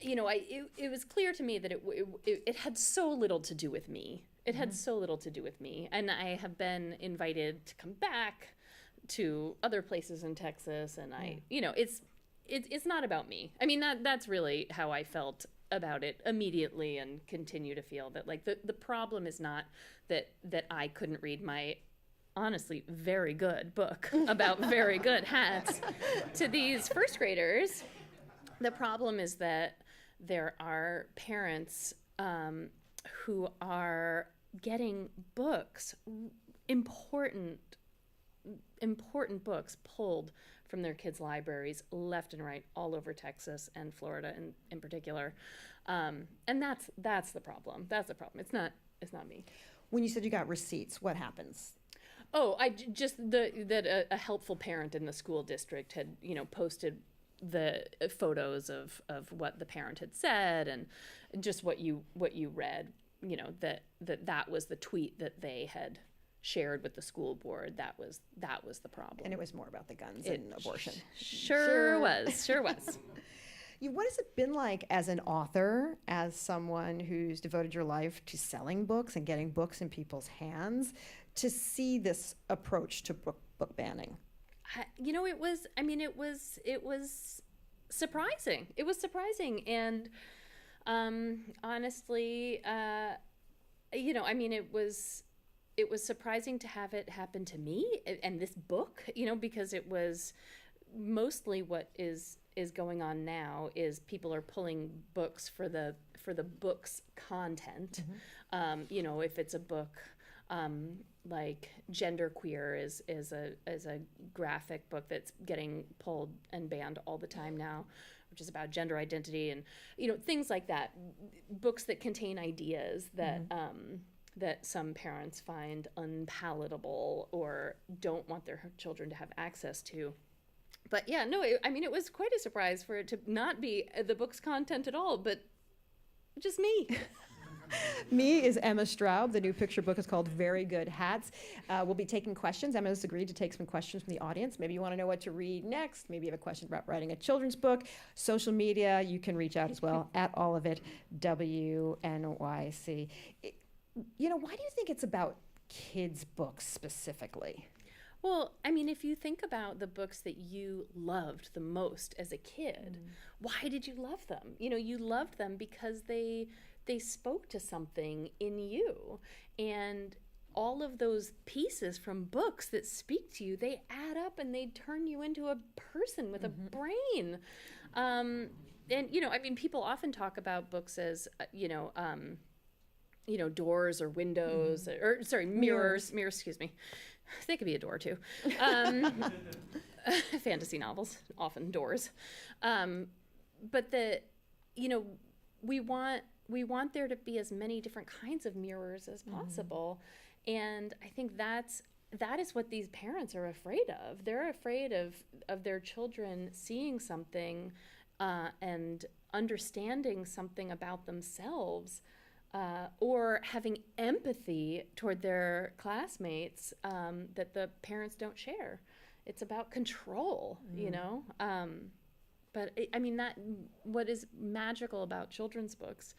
[SPEAKER 10] it was clear to me that it had so little to do with me. It had so little to do with me, and I have been invited to come back to other places in Texas, and it's not about me. I mean, that's really how I felt about it immediately, and continue to feel that like the problem is not that I couldn't read my honestly very good book about very good hats to these first graders. The problem is that there are parents who are getting books, important books pulled from their kids' libraries left and right all over Texas and Florida in particular. And that's the problem. That's the problem. It's not me.
[SPEAKER 2] When you said you got receipts, what happens?
[SPEAKER 10] Oh, I just that a helpful parent in the school district had posted the photos of what the parent had said, and just what you read, that was the tweet that they had shared with the school board. That was the problem.
[SPEAKER 2] And it was more about the guns and abortion.
[SPEAKER 10] Sure was.
[SPEAKER 2] What has it been like as an author, as someone who's devoted your life to selling books and getting books in people's hands, to see this approach to book banning?
[SPEAKER 10] It was surprising. It was surprising, and honestly, it was surprising to have it happen to me and this book, because it was mostly what is going on now is people are pulling books for the book's content. Mm-hmm. If it's a book like Genderqueer is a graphic book that's getting pulled and banned all the time now, which is about gender identity and things like that. Books that contain ideas that that some parents find unpalatable or don't want their children to have access to. But yeah, no, it was quite a surprise for it to not be the book's content at all, but just me.
[SPEAKER 2] Me is Emma Straub. The new picture book is called Very Good Hats. We'll be taking questions. Emma's agreed to take some questions from the audience. Maybe you want to know what to read next. Maybe you have a question about writing a children's book. Social media, you can reach out as well at all of it, WNYC. Why do you think it's about kids' books specifically?
[SPEAKER 10] Well, if you think about the books that you loved the most as a kid, why did you love them? You loved them because they spoke to something in you. And all of those pieces from books that speak to you, they add up and they turn you into a person with a brain. And, people often talk about books as, doors or windows, mirrors, excuse me. They could be a door too. Fantasy novels, often doors. But we want there to be as many different kinds of mirrors as possible. And I think that is what these parents are afraid of. They're afraid of their children seeing something and understanding something about themselves, or having empathy toward their classmates that the parents don't share. It's about control, But what is magical about children's books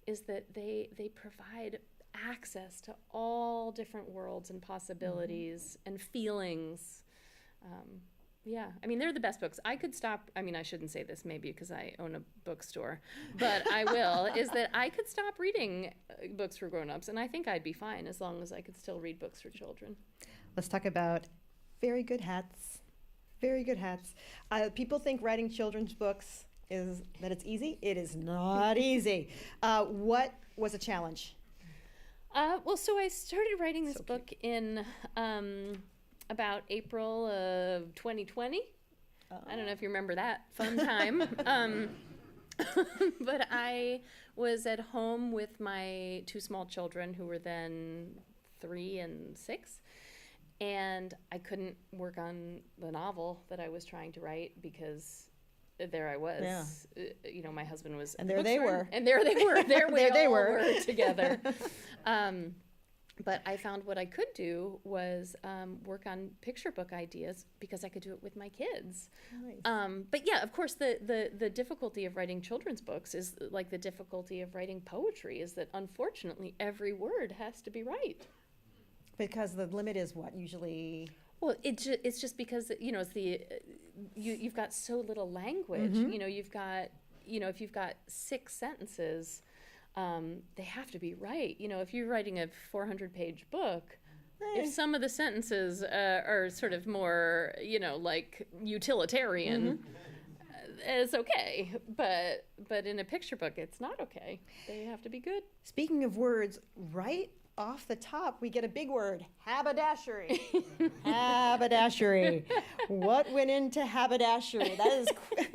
[SPEAKER 10] is that they provide access to all different worlds and possibilities and feelings. They're the best books. I could stop, I shouldn't say this maybe because I own a bookstore, but I will, is that I could stop reading books for grown-ups, and I think I'd be fine as long as I could still read books for children.
[SPEAKER 2] Let's talk about Very Good Hats. Very Good Hats. People think writing children's books is that it's easy. It is not easy. What was a challenge?
[SPEAKER 10] So I started writing this book in about April of 2020. I don't know if you remember that fun time. But I was at home with my two small children who were then 3 and 6. And I couldn't work on the novel that I was trying to write because there I was. Yeah. My husband was.
[SPEAKER 2] And there they were.
[SPEAKER 10] And there they were. There we
[SPEAKER 2] they
[SPEAKER 10] all
[SPEAKER 2] were
[SPEAKER 10] together. But I found what I could do was work on picture book ideas because I could do it with my kids. Nice. But yeah, of course, the difficulty of writing children's books is like the difficulty of writing poetry is that unfortunately every word has to be right.
[SPEAKER 2] Because the limit is what usually?
[SPEAKER 10] Well, it's just because it's you've got so little language. You've got if you've got 6 sentences. They have to be right. If you're writing a 400-page book, if some of the sentences are sort of more, like utilitarian, it's okay. But in a picture book, it's not okay. They have to be good.
[SPEAKER 2] Speaking of words, right off the top, we get a big word, haberdashery. Haberdashery. What went into haberdashery?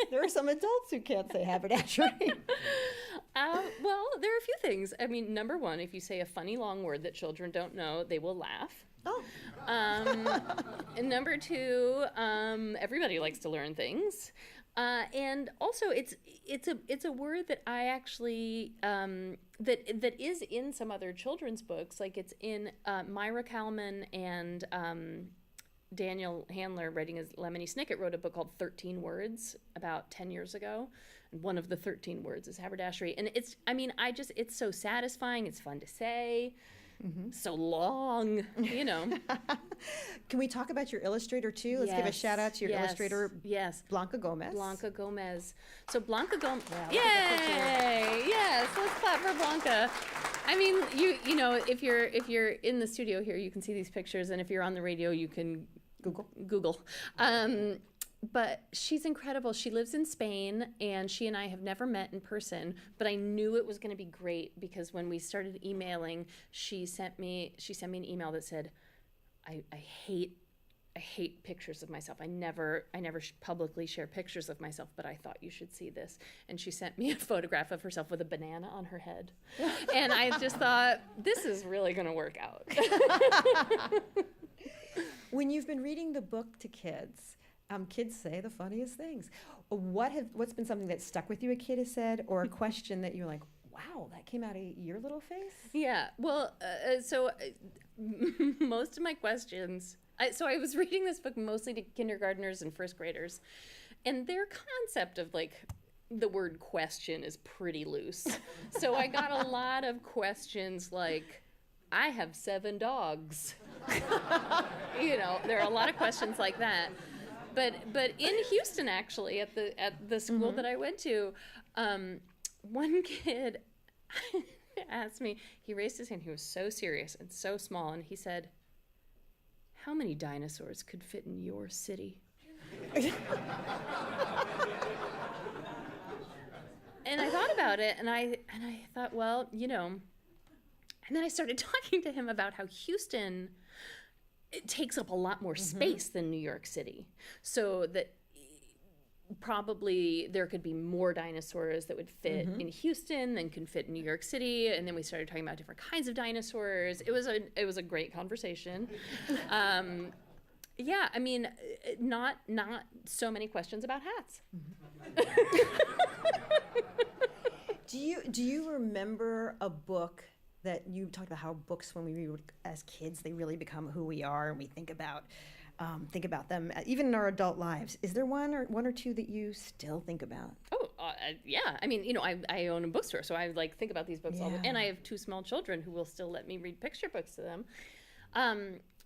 [SPEAKER 2] There are some adults who can't say haberdashery.
[SPEAKER 10] Well, there are a few things. Number one, if you say a funny long word that children don't know, they will laugh.
[SPEAKER 2] Oh.
[SPEAKER 10] And number two, everybody likes to learn things. And also, it's a word that I actually that is in some other children's books. Like it's in Myra Kalman and Daniel Handler, writing his Lemony Snicket, wrote a book called 13 Words about 10 years ago. And one of the 13 words is haberdashery. And it's so satisfying. It's fun to say. So long,
[SPEAKER 2] Can we talk about your illustrator too? Let's give a shout out to your illustrator, Blanca Gomez.
[SPEAKER 10] Blanca Gomez. So Blanca Gomez. Yay! Yes, let's clap for Blanca. If you're in the studio here, you can see these pictures, and if you're on the radio, you can Google. But she's incredible. She lives in Spain, and she and I have never met in person, but I knew it was going to be great because when we started emailing, she sent me an email that said, I hate hate pictures of myself. I never publicly share pictures of myself, but I thought you should see this. And she sent me a photograph of herself with a banana on her head. And I just thought, this is really going to work out.
[SPEAKER 2] When you've been reading the book to kids, kids say the funniest things. What's been something that stuck with you a kid has said, or a question that you're like, wow, that came out of your little face?
[SPEAKER 10] Yeah, well, most of my questions, I was reading this book mostly to kindergartners and first graders, and their concept of like the word question is pretty loose. So I got a lot of questions like, I have 7 dogs. There are a lot of questions like that. But in Houston, actually, at the school that I went to, one kid asked me, he raised his hand, he was so serious and so small, and he said, how many dinosaurs could fit in your city? And I thought about it, and I thought, well, and then I started talking to him about how Houston, it takes up a lot more space than New York City, so that probably there could be more dinosaurs that would fit in Houston than can fit in New York City. And then we started talking about different kinds of dinosaurs. It was a great conversation. Yeah, I mean, not so many questions about hats.
[SPEAKER 2] Do you remember a book that you talked about how books, when we read as kids, they really become who we are, and we think about them even in our adult lives? Is there one or two that you still think about?
[SPEAKER 10] Yeah. I mean, I own a bookstore, so I think about these books all the time. And I have 2 small children who will still let me read picture books to them.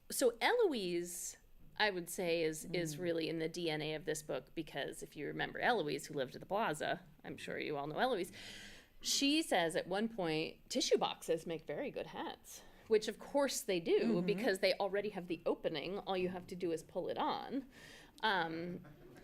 [SPEAKER 10] So Eloise, I would say, is really in the DNA of this book, because if you remember Eloise, who lived at the Plaza, I'm sure you all know Eloise, she says at one point, tissue boxes make very good hats. Which of course they do, because they already have the opening. All you have to do is pull it on.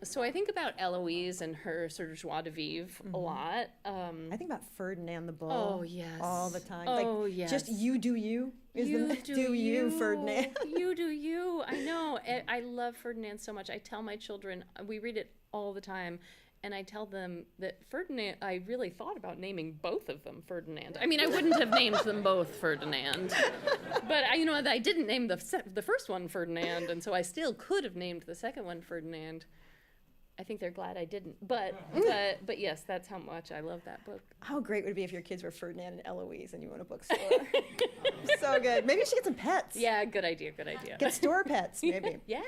[SPEAKER 10] So I think about Eloise and her sort of joie de vivre a lot.
[SPEAKER 2] I think about Ferdinand the Bull.
[SPEAKER 10] Oh, yes.
[SPEAKER 2] All the time.
[SPEAKER 10] Oh, yes.
[SPEAKER 2] Just you do you.
[SPEAKER 10] You
[SPEAKER 2] do you, Ferdinand.
[SPEAKER 10] You do you. I know. I love Ferdinand so much. I tell my children, we read it all the time. And I tell them that Ferdinand, I really thought about naming both of them Ferdinand. I mean, I wouldn't have named them both Ferdinand. But I didn't name the first one Ferdinand, and so I still could have named the second one Ferdinand. I think they're glad I didn't. But yes, that's how much I love that book.
[SPEAKER 2] How great would it be if your kids were Ferdinand and Eloise and you own a bookstore? So good. Maybe you should get some pets.
[SPEAKER 10] Yeah, good idea.
[SPEAKER 2] Get store pets, maybe.
[SPEAKER 10] Yeah.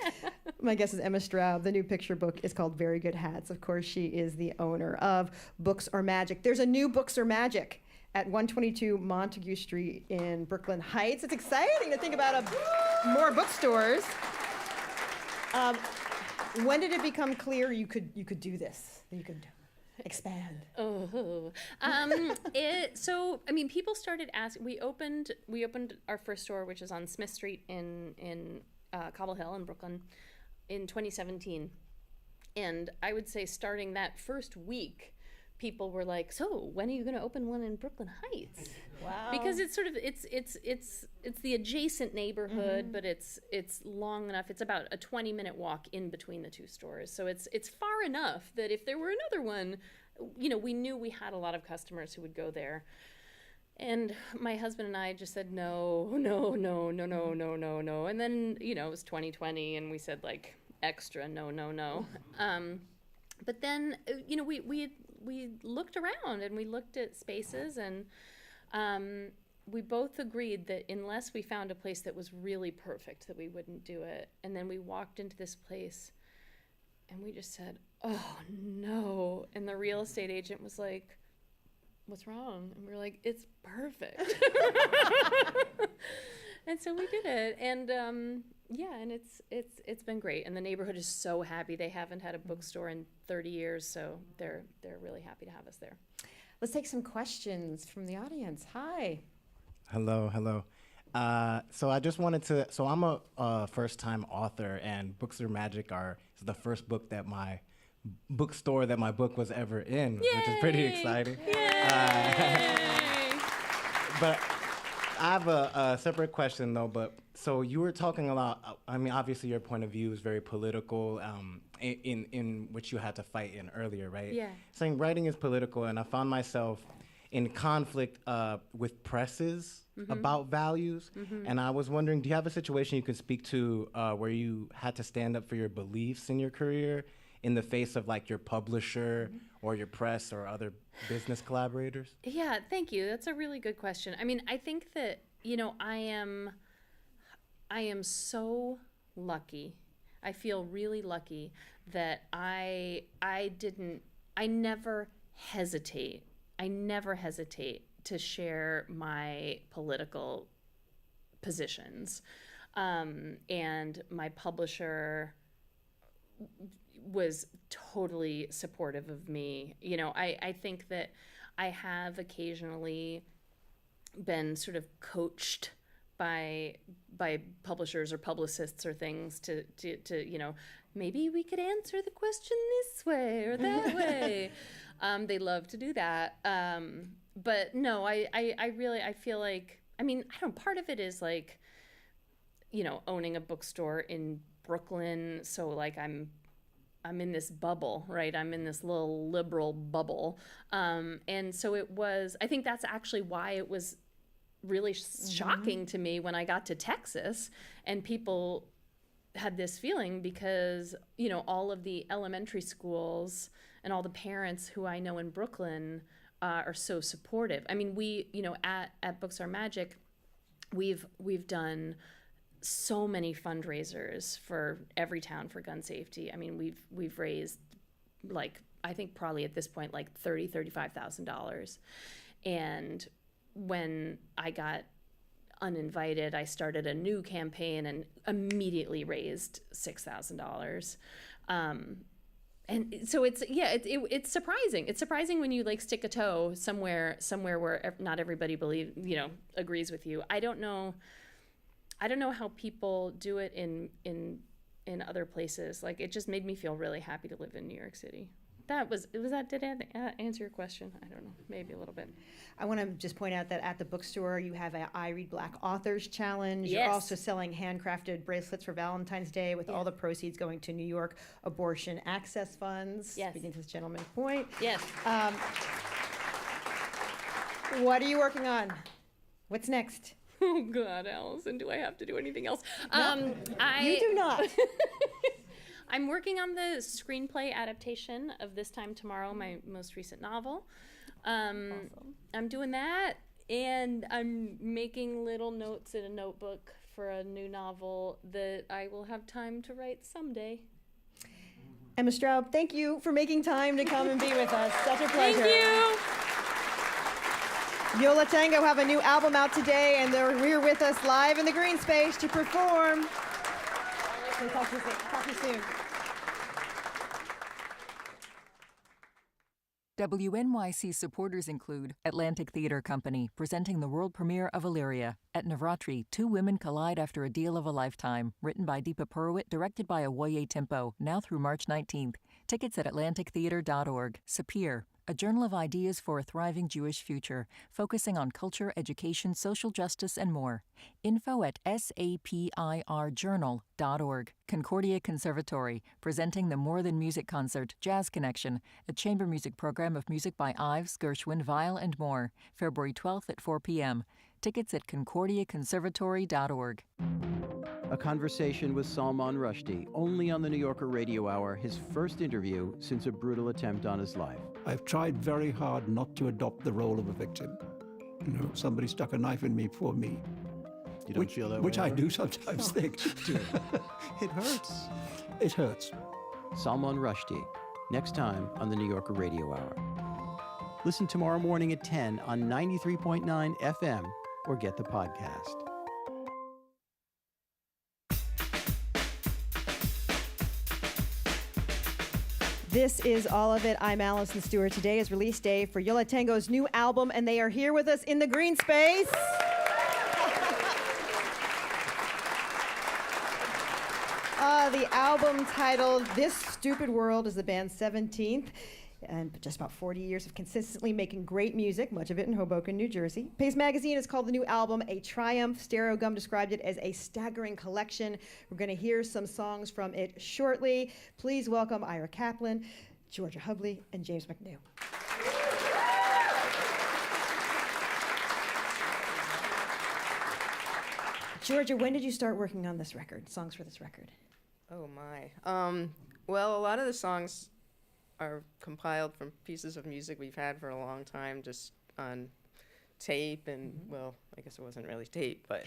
[SPEAKER 2] My guest is Emma Straub. The new picture book is called Very Good Hats. Of course, she is the owner of Books Are Magic. There's a new Books Are Magic at 122 Montague Street in Brooklyn Heights. It's exciting to think about more bookstores. When did it become clear you could do this? You could expand?
[SPEAKER 10] People started asking. We opened our first store, which is on Smith Street in Cobble Hill in Brooklyn, in 2017. And I would say starting that first week, people were like, "So when are you going to open one in Brooklyn Heights?"
[SPEAKER 2] Wow!
[SPEAKER 10] Because it's sort of it's the adjacent neighborhood, but it's long enough. It's about a 20-minute walk in between the 2 stores, so it's far enough that if there were another one, we knew we had a lot of customers who would go there. And my husband and I just said no. And then it was 2020, and we said like extra no. But then we looked around and we looked at spaces, and we both agreed that unless we found a place that was really perfect, that we wouldn't do it. And then we walked into this place and we just said, oh no. And the real estate agent was like, what's wrong? And we were like, it's perfect. And so we did it. And and it's been great. And the neighborhood is so happy. They haven't had a bookstore in 30 years, so they're really happy to have us there.
[SPEAKER 2] Let's take some questions from the audience. Hi.
[SPEAKER 11] Hello. So I just wanted to, so I'm a first-time author, and Books Are Magic is the first book that my bookstore that my book was ever in, which is pretty exciting.
[SPEAKER 10] Yay!
[SPEAKER 11] But I have a separate question, though, but so you were talking a lot, I mean, obviously your point of view is very political, in which you had to fight in earlier, right?
[SPEAKER 10] Yeah.
[SPEAKER 11] Saying writing is political, and I found myself in conflict with presses about values, and I was wondering, do you have a situation you could speak to where you had to stand up for your beliefs in your career in the face of like your publisher or your press or other business collaborators?
[SPEAKER 10] Yeah, thank you. That's a really good question. I mean, I think that, you know, I am so lucky. I feel really lucky that I never hesitate to share my political positions. And my publisher was totally supportive of me. You know, I think that I have occasionally been sort of coached by publishers or publicists or things to you know, maybe we could answer the question this way or that way. They love to do that. But no, I really feel like, I mean, I don't know, part of it is like, you know, owning a bookstore in Brooklyn. So like I'm in this bubble, right? I'm in this little liberal bubble. And so it was, I think that's actually why it was really shocking to me when I got to Texas and people had this feeling because, you know, all of the elementary schools and all the parents who I know in Brooklyn are so supportive. I mean, we, you know, at Books Are Magic, we've done so many fundraisers for every town for gun safety. I mean, we've raised, like, I think probably at this point like $35,000. And when I got uninvited, I started a new campaign and immediately raised $6,000. And so it's surprising. It's surprising when you like stick a toe somewhere where not everybody agrees with you. I don't know how people do it in other places. Like, it just made me feel really happy to live in New York City. Did I answer your question? I don't know, maybe a little bit.
[SPEAKER 2] I want to just point out that at the bookstore you have a I Read Black Authors Challenge.
[SPEAKER 10] Yes.
[SPEAKER 2] You're also selling handcrafted bracelets for Valentine's Day with all the proceeds going to New York Abortion Access Funds.
[SPEAKER 10] Yes.
[SPEAKER 2] Speaking to this gentleman's point.
[SPEAKER 10] Yes.
[SPEAKER 2] What are you working on? What's next?
[SPEAKER 10] Oh God, Allison, do I have to do anything else?
[SPEAKER 2] No, you do not.
[SPEAKER 10] I'm working on the screenplay adaptation of This Time Tomorrow, my most recent novel. Awesome. I'm doing that, and I'm making little notes in a notebook for a new novel that I will have time to write someday.
[SPEAKER 2] Emma Straub, thank you for making time to come and be with us. Such a pleasure.
[SPEAKER 10] Thank you.
[SPEAKER 2] Yo La Tengo have a new album out today, and they're here with us live in the Greene Space to perform. So talk to you soon.
[SPEAKER 13] WNYC supporters include Atlantic Theatre Company, presenting the world premiere of Illyria. At Navratri, two women collide after a deal of a lifetime. Written by Deepa Purwit, directed by Awoye Timpo, now through March 19th. Tickets at atlantictheatre.org. Sapir, a journal of ideas for a thriving Jewish future, focusing on culture, education, social justice, and more. Info at sapirjournal.org. Concordia Conservatory, presenting the More Than Music Concert, Jazz Connection, a chamber music program of music by Ives, Gershwin, Weil, and more. February 12th at 4 p.m. Tickets at concordiaconservatory.org.
[SPEAKER 12] A conversation with Salman Rushdie, only on the New Yorker Radio Hour, his first interview since a brutal attempt on his life.
[SPEAKER 14] I've tried very hard not to adopt the role of a victim. You know, somebody stuck a knife in me for me.
[SPEAKER 12] You don't feel that way?
[SPEAKER 14] Which I do sometimes think.
[SPEAKER 12] It hurts.
[SPEAKER 14] It hurts.
[SPEAKER 12] Salman Rushdie, next time on the New Yorker Radio Hour. Listen tomorrow morning at 10 on 93.9 FM or get the podcast.
[SPEAKER 2] This is All of It. I'm Alison Stewart. Today is release day for Yo La Tengo's new album, and they are here with us in the Greene Space. The album titled This Stupid World is the band's 17th. and just about 40 years of consistently making great music, much of it in Hoboken, New Jersey. Pace Magazine has called the new album a triumph. Stereo Gum described it as a staggering collection. We're going to hear some songs from it shortly. Please welcome Ira Kaplan, Georgia Hubley, and James McNew. Georgia, when did you start working on this record, songs for this record?
[SPEAKER 4] Oh my. Well, a lot of the songs are compiled from pieces of music we've had for a long time, just on tape, and well, I guess it wasn't really tape, but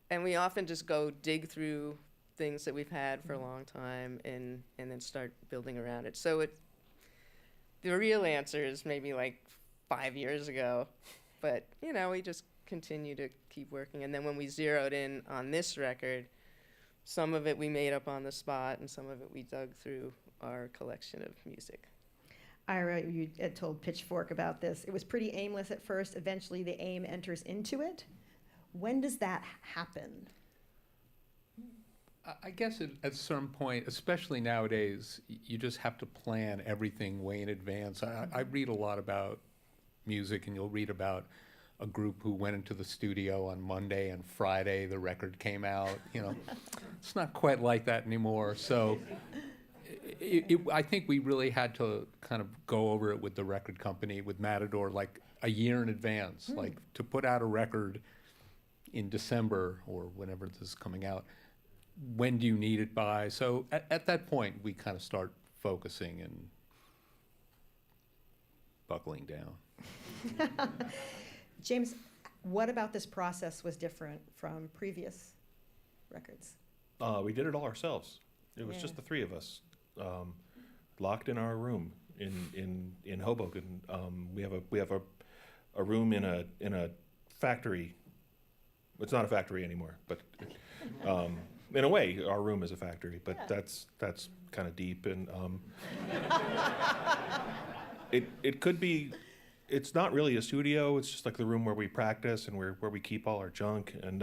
[SPEAKER 4] and we often just go dig through things that we've had for a long time and then start building around it. So the real answer is maybe like 5 years ago, but you know, we just continue to keep working. And then when we zeroed in on this record, some of it we made up on the spot, and some of it we dug through our collection of music.
[SPEAKER 2] Ira, you had told Pitchfork about this. It was pretty aimless at first. Eventually, the aim enters into it. When does that happen?
[SPEAKER 15] I guess at a certain point, especially nowadays, you just have to plan everything way in advance. I read a lot about music, and you'll read about a group who went into the studio on Monday and Friday the record came out. You know, it's not quite like that anymore. So I think we really had to kind of go over it with the record company, with Matador, like a year in advance, like to put out a record in December or whenever this is coming out. When do you need it by? So at that point, we kind of start focusing and buckling down.
[SPEAKER 2] James, what about this process was different from previous records?
[SPEAKER 16] We did it all ourselves. It was just the three of us, locked in our room in Hoboken. We have a room in a factory. It's not a factory anymore, but in a way, our room is a factory. But that's kind of deep, and it could be. It's not really a studio. It's just like the room where we practice and where we keep all our junk. And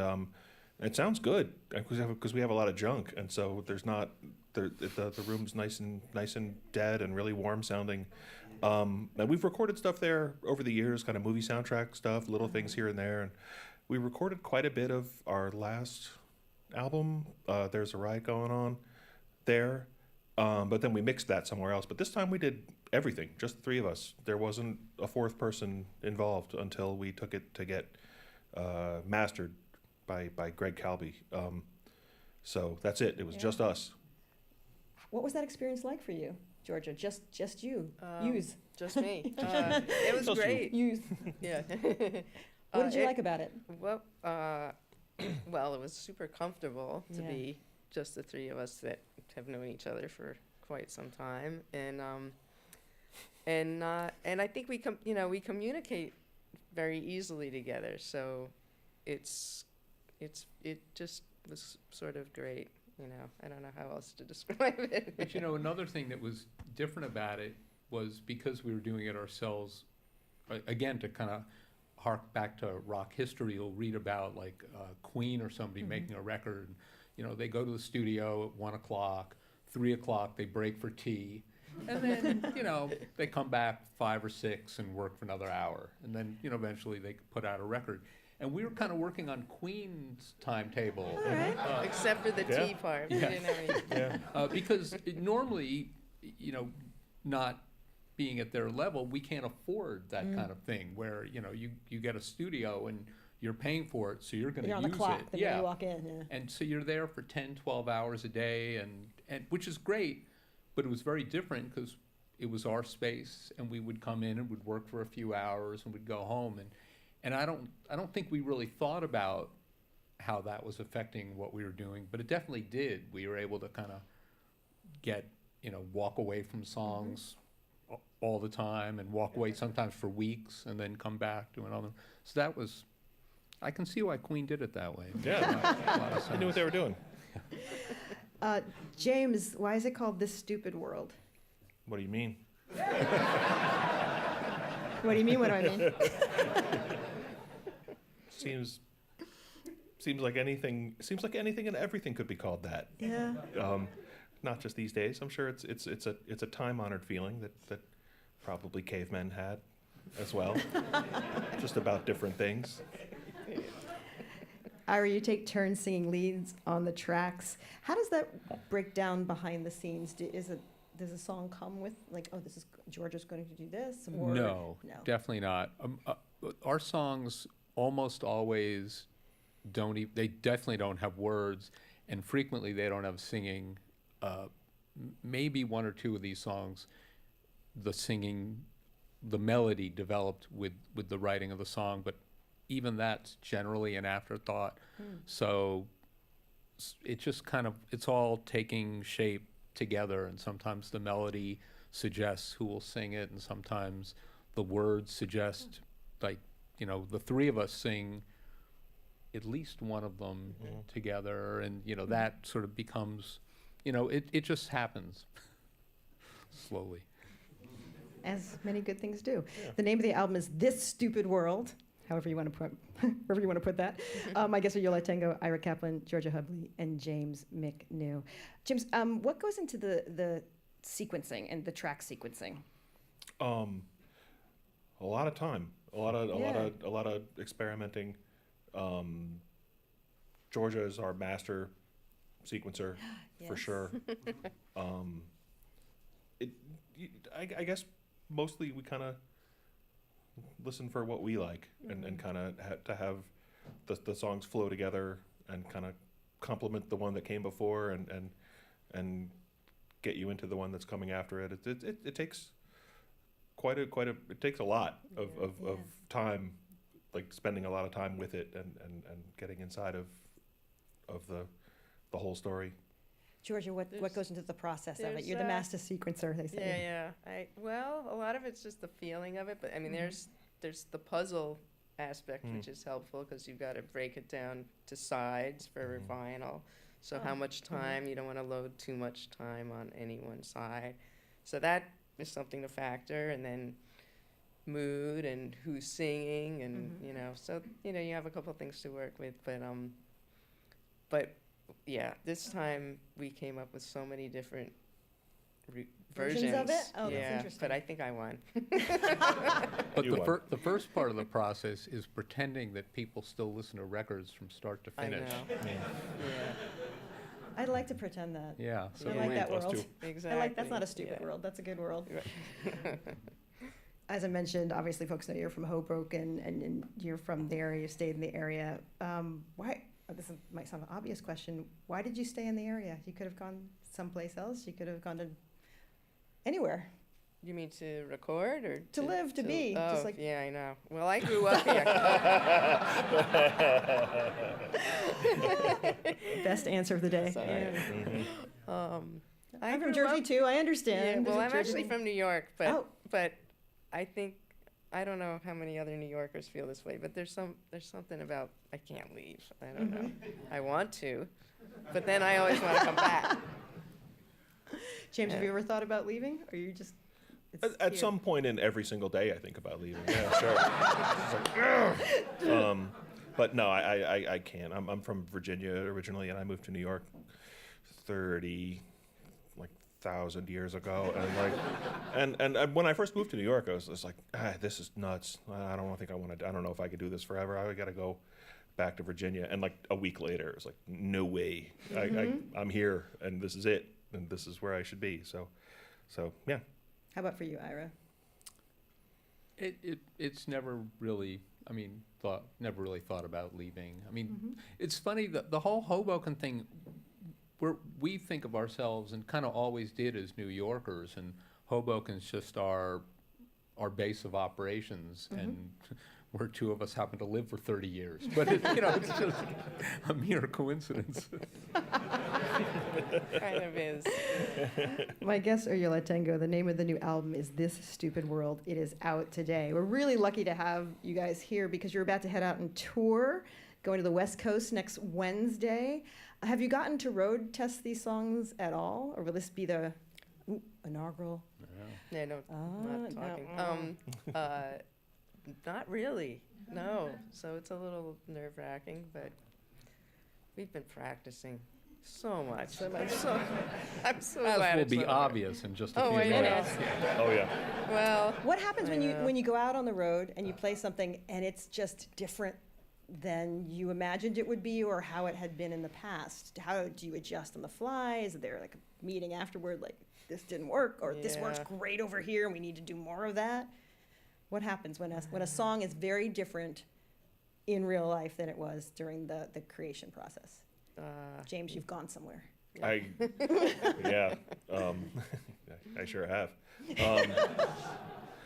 [SPEAKER 16] it sounds good because we have a lot of junk, and so there's not the room's nice and dead and really warm sounding. And we've recorded stuff there over the years, kind of movie soundtrack stuff, little things here and there. And we recorded quite a bit of our last album. There's a Riot Going On there, but then we mixed that somewhere else. But this time we did everything, just the three of us. There wasn't a fourth person involved until we took it to get mastered by Greg Calby. So that's it. It was just us.
[SPEAKER 2] What was that experience like for you, Georgia? Just you. Use.
[SPEAKER 4] Just me. It was great.
[SPEAKER 2] Use.
[SPEAKER 4] Yeah.
[SPEAKER 2] What did you like about it?
[SPEAKER 4] Well, well, it was super comfortable to be just the three of us that have known each other for quite some time, and I think we communicate very easily together. So it just was sort of great. You know, I don't know how else to describe it.
[SPEAKER 15] But you know, another thing that was different about it was because we were doing it ourselves. Again, to kind of hark back to rock history, you'll read about like Queen or somebody making a record. And, you know, they go to the studio at 1 o'clock, 3 o'clock, they break for tea. And then, you know, they come back 5 or 6 and work for another hour. And then, you know, eventually they put out a record. And we were kind of working on Queen's timetable.
[SPEAKER 4] All right. Except for the tea part. We didn't have any.
[SPEAKER 15] Because normally, you know, not being at their level, we can't afford that kind of thing where, you know, you get a studio and you're paying for it, so you're going to use it.
[SPEAKER 2] You're on the clock the minute you walk in. Yeah.
[SPEAKER 15] And so you're there for 10, 12 hours a day, and which is great, but it was very different because it was our space, and we would come in and would work for a few hours and we'd go home. And I don't think we really thought about how that was affecting what we were doing, but it definitely did. We were able to kind of walk away from songs all the time and walk away sometimes for weeks and then come back to another. So that was, I can see why Queen did it that way.
[SPEAKER 16] Yeah, they knew what they were doing.
[SPEAKER 2] James, why is it called This Stupid World?
[SPEAKER 16] What do you mean?
[SPEAKER 2] What do you mean? What do I mean?
[SPEAKER 16] Seems like anything and everything could be called that.
[SPEAKER 2] Yeah.
[SPEAKER 16] not just these days. I'm sure it's a time-honored feeling that probably cavemen had as well, just about different things.
[SPEAKER 2] Ira, you take turns singing leads on the tracks. How does that break down behind the scenes? Does a song come with, like, oh, this is Georgia's going to do this? Or
[SPEAKER 15] No, definitely not. Our songs almost always they definitely don't have words, and frequently they don't have singing. Maybe one or two of these songs, the melody developed with the writing of the song, but even that's generally an afterthought. So it just it's all taking shape together, and sometimes the melody suggests who will sing it, and sometimes the words suggest, like, the three of us sing at least one of them together, and that sort of becomes, it just happens slowly.
[SPEAKER 2] As many good things do. Yeah. The name of the album is This Stupid World, however you want to put that. My guests are Yo La Tengo, Ira Kaplan, Georgia Hubley, and James McNew. James, what goes into the sequencing and the track sequencing?
[SPEAKER 16] A lot of time, a lot of experimenting. Georgia is our master sequencer for sure. I guess mostly we kind of listen for what we like, and kind of to have the songs flow together and kind of complement the one that came before, and get you into the one that's coming after it. It takes it takes a lot of time, like spending a lot of time with it and getting inside of the whole story.
[SPEAKER 2] Georgia, what goes into the process of it? You're the master sequencer, they say.
[SPEAKER 4] Yeah. Well, a lot of it's just the feeling of it, but I mean, there's the puzzle aspect, which is helpful because you've got to break it down to sides for vinyl. So how much time, you don't want to load too much time on any one side. So that is something to factor, and then mood and who's singing, and so you have a couple of things to work with, but yeah, this time we came up with so many different versions
[SPEAKER 2] of it. Oh,
[SPEAKER 4] yeah,
[SPEAKER 2] that's interesting.
[SPEAKER 4] but I think I won.
[SPEAKER 15] But the first part of the process is pretending that people still listen to records from start to finish.
[SPEAKER 4] I know. Yeah.
[SPEAKER 2] I'd like to pretend that.
[SPEAKER 15] Yeah.
[SPEAKER 2] So I like that world.
[SPEAKER 4] Exactly.
[SPEAKER 2] That's not a stupid world. That's a good world. As I mentioned, obviously folks know you're from Hoboken, and you're from there. You stayed in the area. Why? This might sound an obvious question. Why did you stay in the area? You could have gone someplace else. You could have gone to anywhere.
[SPEAKER 4] You mean to record or
[SPEAKER 2] to live, to be?
[SPEAKER 4] Oh,
[SPEAKER 2] just like
[SPEAKER 4] yeah, I know. Well, I grew up here.
[SPEAKER 2] Best answer of the day.
[SPEAKER 4] Yeah.
[SPEAKER 2] I'm from Jersey too. I understand.
[SPEAKER 4] Yeah, well, I'm actually from New York, but I think I don't know how many other New Yorkers feel this way, but there's something about I can't leave. I don't know. I want to, but then I always want to come back.
[SPEAKER 2] James, have you ever thought about leaving, or you just?
[SPEAKER 16] At some point in every single day, I think about leaving. Yeah, sure. But no, I can't. I'm from Virginia originally, and I moved to New York 30,000 years ago, and when I first moved to New York, I was like, this is nuts. I don't know if I could do this forever. I got to go back to Virginia. And like a week later, it was like, no way. I'm here, and this is it, and this is where I should be. So yeah.
[SPEAKER 2] How about for you, Ira?
[SPEAKER 15] It's never really. Never really thought about leaving. It's funny that the whole Hoboken thing. We think of ourselves, and kind of always did, as New Yorkers, and Hoboken's just our base of operations, and where two of us happen to live for 30 years. But it's just a mere coincidence.
[SPEAKER 4] Kind of is.
[SPEAKER 2] My guests are Yo La Tengo. The name of the new album is This Stupid World. It is out today. We're really lucky to have you guys here because you're about to head out and tour, going to the West Coast next Wednesday. Have you gotten to road test these songs at all, or will this be the inaugural?
[SPEAKER 4] Yeah, no, not talking. Not really, no. So it's a little nerve-wracking, but we've been practicing. so much. I'm so
[SPEAKER 15] As
[SPEAKER 4] glad
[SPEAKER 15] will
[SPEAKER 4] it's
[SPEAKER 15] be
[SPEAKER 4] over.
[SPEAKER 15] obvious in just a
[SPEAKER 4] Oh,
[SPEAKER 15] few
[SPEAKER 4] I know.
[SPEAKER 15] minutes.
[SPEAKER 16] Oh yeah.
[SPEAKER 4] Well,
[SPEAKER 2] What happens
[SPEAKER 4] I
[SPEAKER 2] when
[SPEAKER 4] know.
[SPEAKER 2] you go out on the road and you play something and it's just different than you imagined it would be or how it had been in the past? How do you adjust on the fly? Is there like a meeting afterward, like this didn't work or this works
[SPEAKER 4] Yeah.
[SPEAKER 2] great over here and we need to do more of that? What happens when a song is very different in real life than it was during the creation process? James, you've gone somewhere.
[SPEAKER 16] Yeah, I sure have.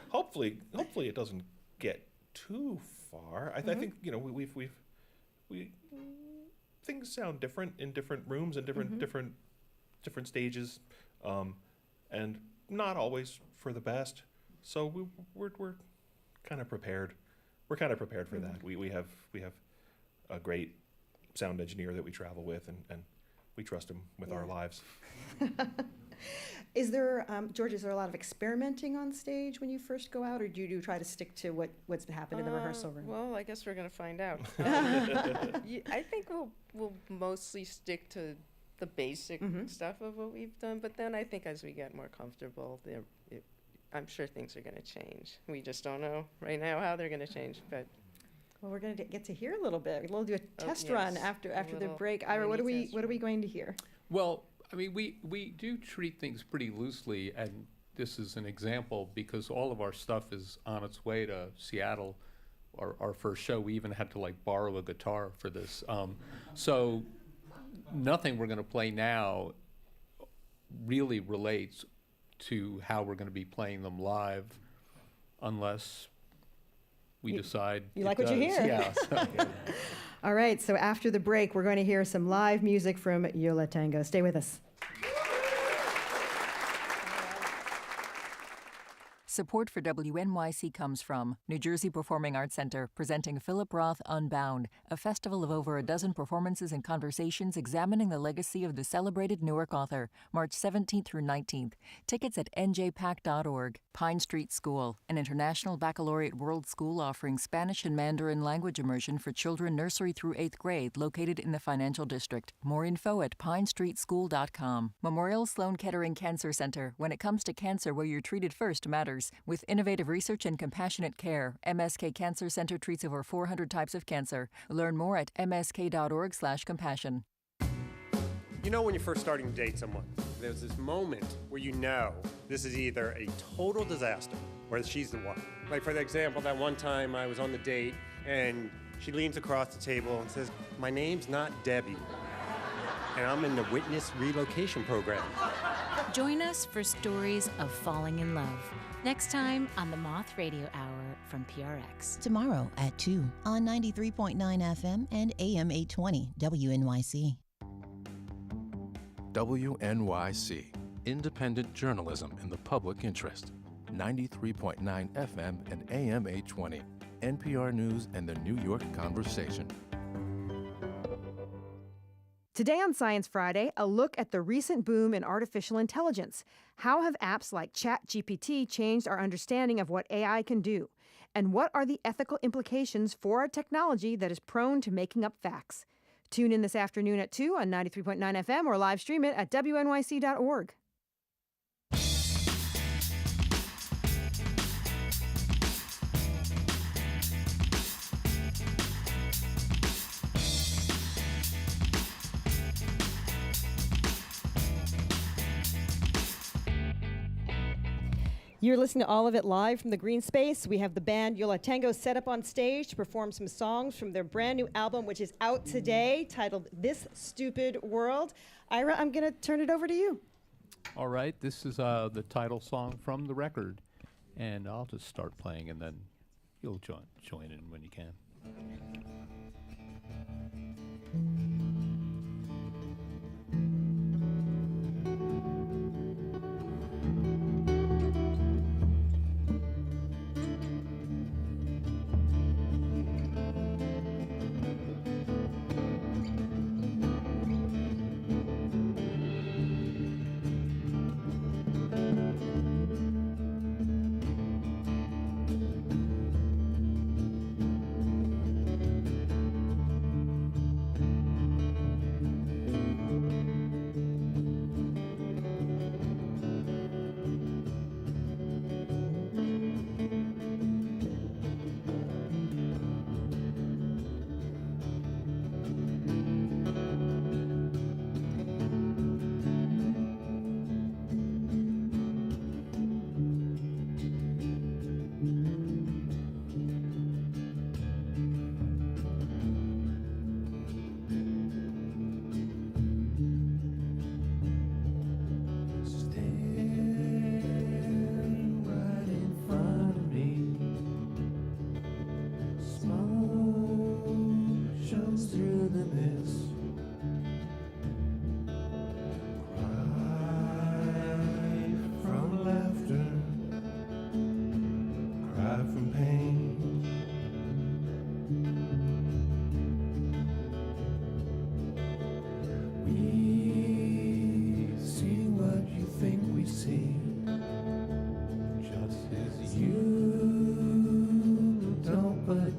[SPEAKER 16] Hopefully it doesn't get too far. I think we things sound different in different rooms and different stages, and not always for the best. So we're kind of prepared. We're kind of prepared for that. We have a great sound engineer that we travel with, and we trust him with our lives.
[SPEAKER 2] Is there, George, is there a lot of experimenting on stage when you first go out, or do you try to stick to what's happened in the rehearsal room?
[SPEAKER 4] Well, I guess we're gonna find out. I think we'll mostly stick to the basic stuff of what we've done, but then I think as we get more comfortable, I'm sure things are gonna change. We just don't know right now how they're gonna change, but.
[SPEAKER 2] Well, we're going to get to hear a little bit. We'll do a test
[SPEAKER 4] yes,
[SPEAKER 2] run after the
[SPEAKER 4] little
[SPEAKER 2] break. Ira, what are
[SPEAKER 4] mini test
[SPEAKER 2] we going to hear?
[SPEAKER 15] Well, I mean, we do treat things pretty loosely, and this is an example because all of our stuff is on its way to Seattle. Our first show, we even had to like borrow a guitar for this. So nothing we're going to play now really relates to how we're going to be playing them live, unless we decide
[SPEAKER 2] you
[SPEAKER 15] it
[SPEAKER 2] like what you
[SPEAKER 15] does.
[SPEAKER 2] hear.
[SPEAKER 15] Yeah. So.
[SPEAKER 2] All right, so after the break, we're going to hear some live music from Yo La Tengo. Stay with us.
[SPEAKER 13] Support for WNYC comes from New Jersey Performing Arts Center, presenting Philip Roth Unbound, a festival of over a dozen performances and conversations examining the legacy of the celebrated Newark author, March 17th through 19th. Tickets at njpac.org. Pine Street School, an international baccalaureate world school offering Spanish and Mandarin language immersion for children nursery through 8th grade, located in the Financial District. More info at pinestreetschool.com. Memorial Sloan Kettering Cancer Center. When it comes to cancer, where you're treated first matters. With innovative research and compassionate care, MSK Cancer Center treats over 400 types of cancer. Learn more at msk.org/compassion.
[SPEAKER 1] You know when you're first starting to date someone, there's this moment where you know this is either a total disaster or she's the one. Like for example, that one time I was on the date and she leans across the table and says, "My name's not Debbie, and I'm in the Witness Relocation Program."
[SPEAKER 17] Join us for stories of falling in love. Next time on the Moth Radio Hour from PRX.
[SPEAKER 18] Tomorrow at 2 on 93.9 FM and AM 820 WNYC.
[SPEAKER 22] WNYC, independent journalism in the public interest. 93.9 FM and AM 820. NPR News and the New York Conversation.
[SPEAKER 2] Today on Science Friday, a look at the recent boom in artificial intelligence. How have apps like ChatGPT changed our understanding of what AI can do? And what are the ethical implications for a technology that is prone to making up facts? Tune in this afternoon at 2 on 93.9 FM or live stream it at WNYC.org. You're listening to all of it live from the Greene Space. We have the band Yo La Tengo set up on stage to perform some songs from their brand new album, which is out today, titled This Stupid World. Ira, I'm going to turn it over to you.
[SPEAKER 15] All right, this is the title song from the record, and I'll just start playing, and then you'll join in when you can.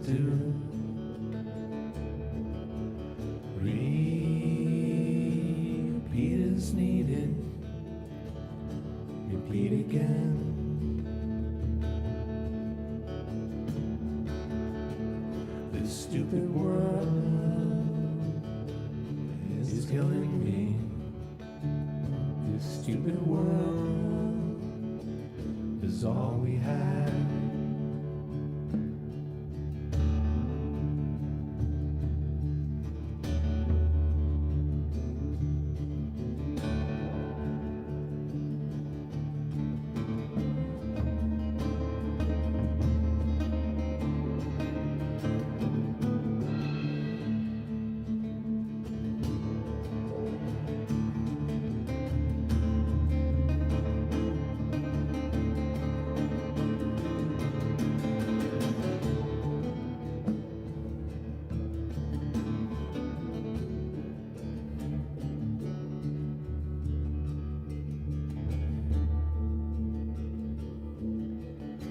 [SPEAKER 19] to repeat is needed. Repeat again. This stupid world is killing me. This stupid world is all we have.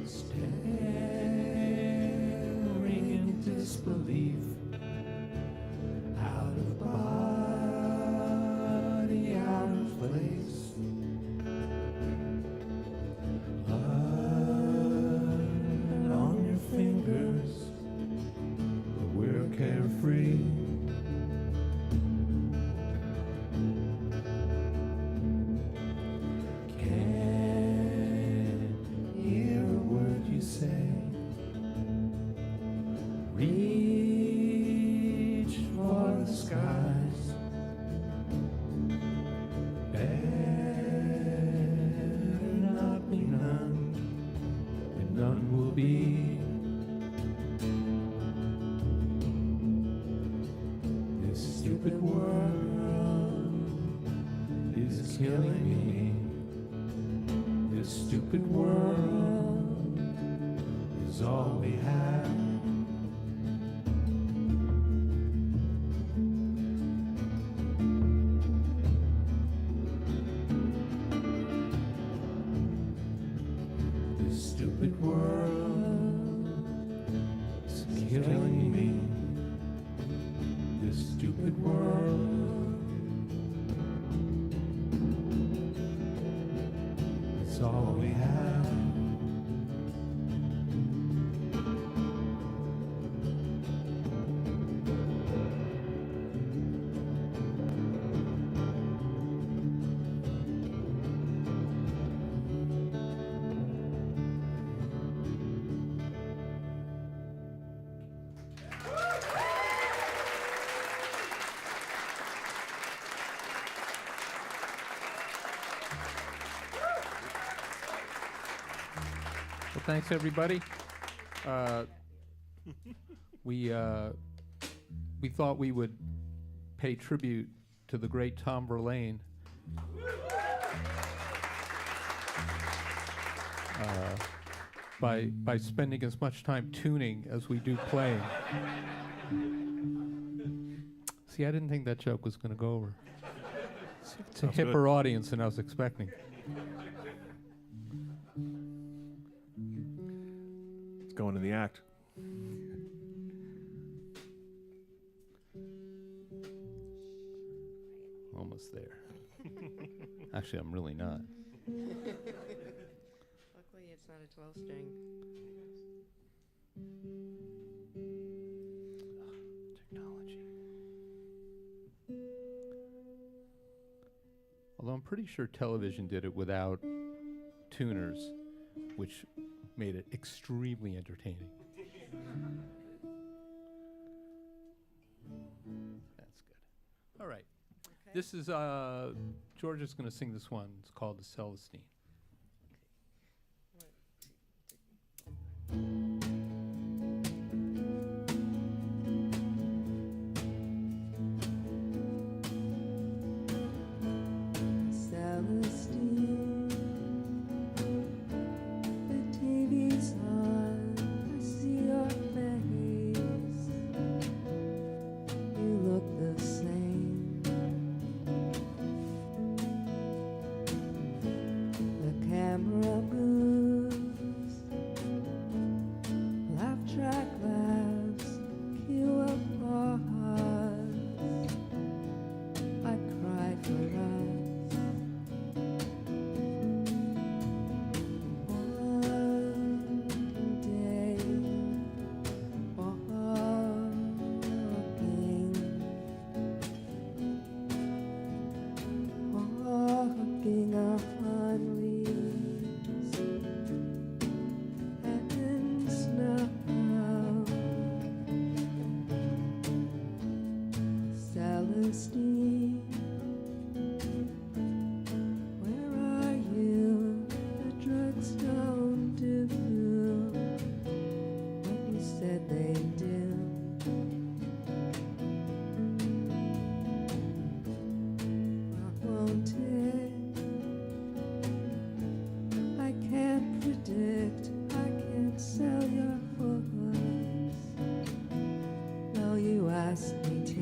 [SPEAKER 19] Staring in disbelief, out of body, out of place. Blood on your fingers, but we're carefree. Can't hear a word you say. Reach for the skies. Better not be none, and none will be. This stupid world is killing me. This stupid world is all we have. This stupid world is killing me. This stupid world is all we have.
[SPEAKER 15] Well, thanks everybody. We thought we would pay tribute to the great Tom Verlaine. By spending as much time tuning as we do playing. See, I didn't think that joke was going to go over. It's a
[SPEAKER 16] Sounds
[SPEAKER 15] hipper
[SPEAKER 16] good.
[SPEAKER 15] audience than I was expecting.
[SPEAKER 16] Let's go into the act.
[SPEAKER 15] Almost there. Actually, I'm really not.
[SPEAKER 4] Luckily, it's not a 12-string.
[SPEAKER 15] Technology. Although I'm pretty sure television did it without tuners, which made it extremely entertaining. That's good. All right. This is, George is going to sing this one. It's called The Celestine.
[SPEAKER 19] Celestine, the TV's on, I see your face. You look the same. Christine, where are you? The drugs don't do what you said they do. What won't it? I can't predict. I can't sell your voice. Though you asked me to.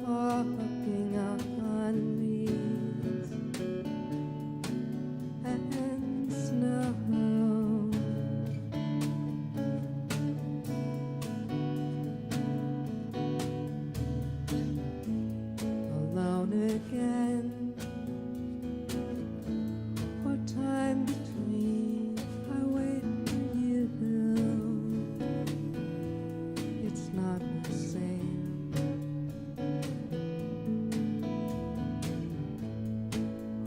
[SPEAKER 19] Walking on leaves and snow. Alone again. For time between, I wait for you. It's not the same.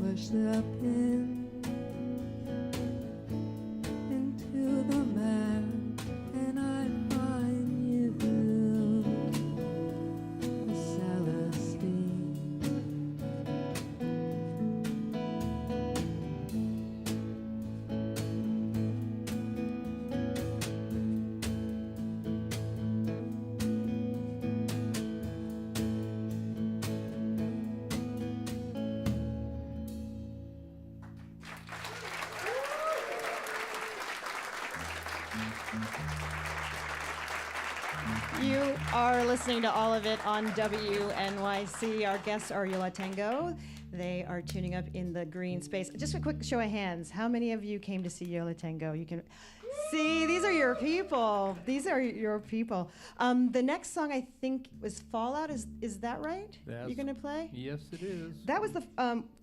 [SPEAKER 19] Push the pin into the map, and I find you, Celestine.
[SPEAKER 2] You are listening to all of it on WNYC. Our guests are Yo La Tengo. They are tuning up in the Greene Space. Just a quick show of hands. How many of you came to see Yo La Tengo? You can see, these are your people. These are your people. The next song, I think, was Fallout. Is that right?
[SPEAKER 15] That's-
[SPEAKER 2] You're going to play?
[SPEAKER 15] Yes, it is.
[SPEAKER 2] That was the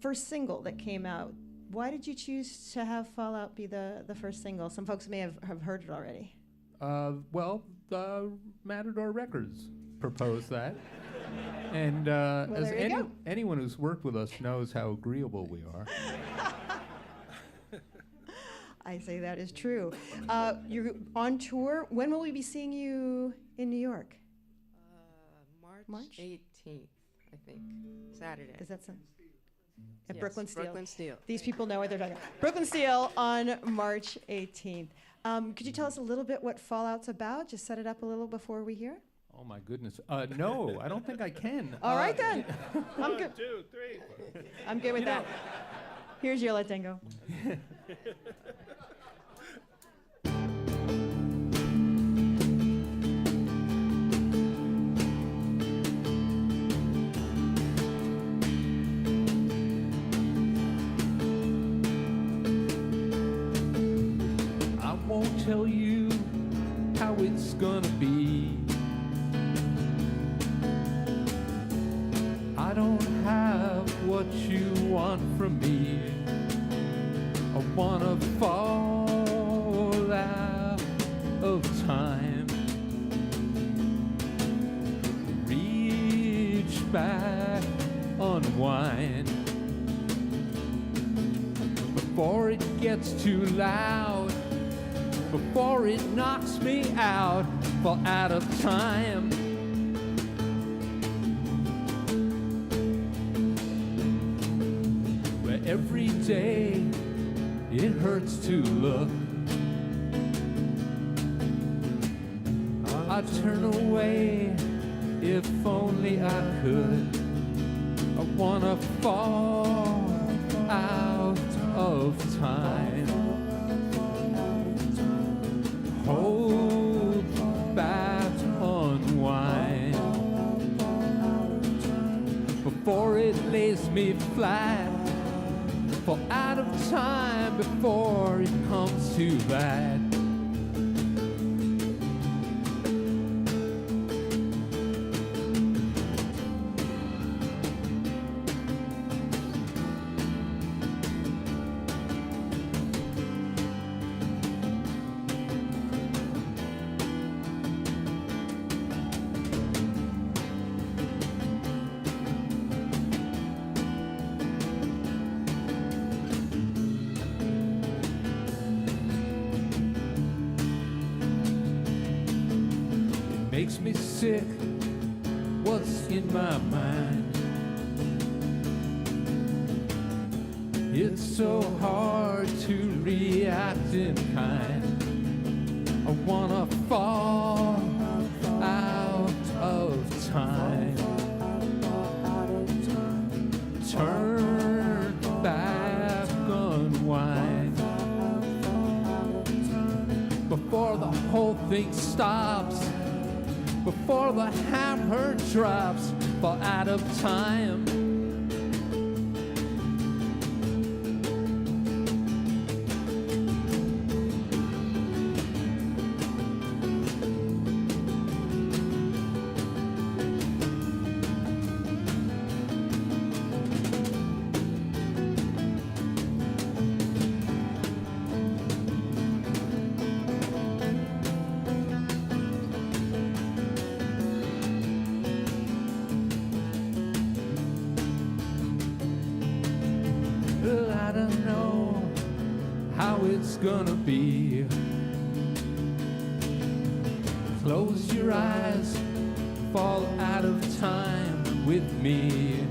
[SPEAKER 2] first single that came out. Why did you choose to have Fallout be the first single? Some folks may have heard it already.
[SPEAKER 15] Matador Records proposed that. And
[SPEAKER 2] Well,
[SPEAKER 15] as
[SPEAKER 2] there you go.
[SPEAKER 15] anyone who's worked with us knows how agreeable we are.
[SPEAKER 2] I say that is true. You're on tour. When will we be seeing you in New York?
[SPEAKER 4] March 18th, I think. Saturday.
[SPEAKER 2] Is that some? At
[SPEAKER 4] Yes,
[SPEAKER 2] Brooklyn Steel.
[SPEAKER 4] Brooklyn Steel.
[SPEAKER 2] These people know what they're talking about. Brooklyn Steel on March 18th. Could you tell us a little bit what Fallout's about? Just set it up a little before we hear it.
[SPEAKER 15] Oh my goodness. No, I don't think I can.
[SPEAKER 2] All right then. I'm
[SPEAKER 16] 1,
[SPEAKER 2] good.
[SPEAKER 16] 2, 3.
[SPEAKER 2] I'm good with that. Here's Yo La Tengo.
[SPEAKER 15] I won't tell you how it's gonna be. I don't have what you want from me. I wanna fall out of time, reach back, unwind before it gets too loud, before it knocks me out, fall out of time. Where every day it hurts to look, I'd turn away if only I could. I wanna fall out of time. Hold
[SPEAKER 20] me flat, fall out of time before it comes to that. Makes me sick, what's in my mind? It's so hard to react in kind. I wanna fall out of time, turn back, unwind, before the whole thing stops, before the hammer drops, fall out of time. Gonna be. Close your eyes, fall out of time with me.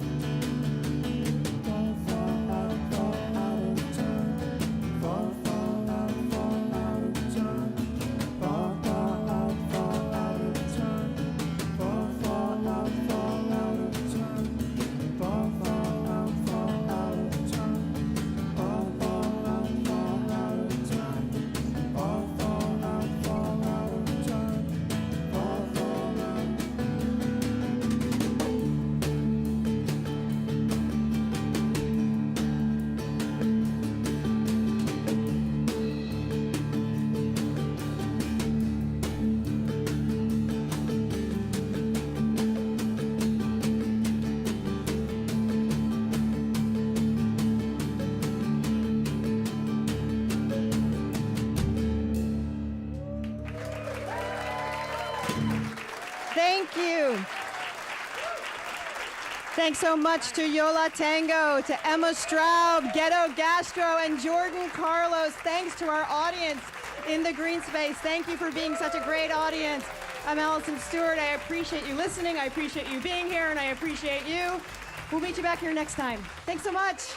[SPEAKER 2] Thank you. Thanks so much to Yo La Tengo, to Emma Straub, Ghetto Gastro, and Jordan Carlos. Thanks to our audience in the Greene Space. Thank you for being such a great audience. I'm Alison Stewart. I appreciate you listening. I appreciate you being here, and I appreciate you. We'll meet you back here next time. Thanks so much.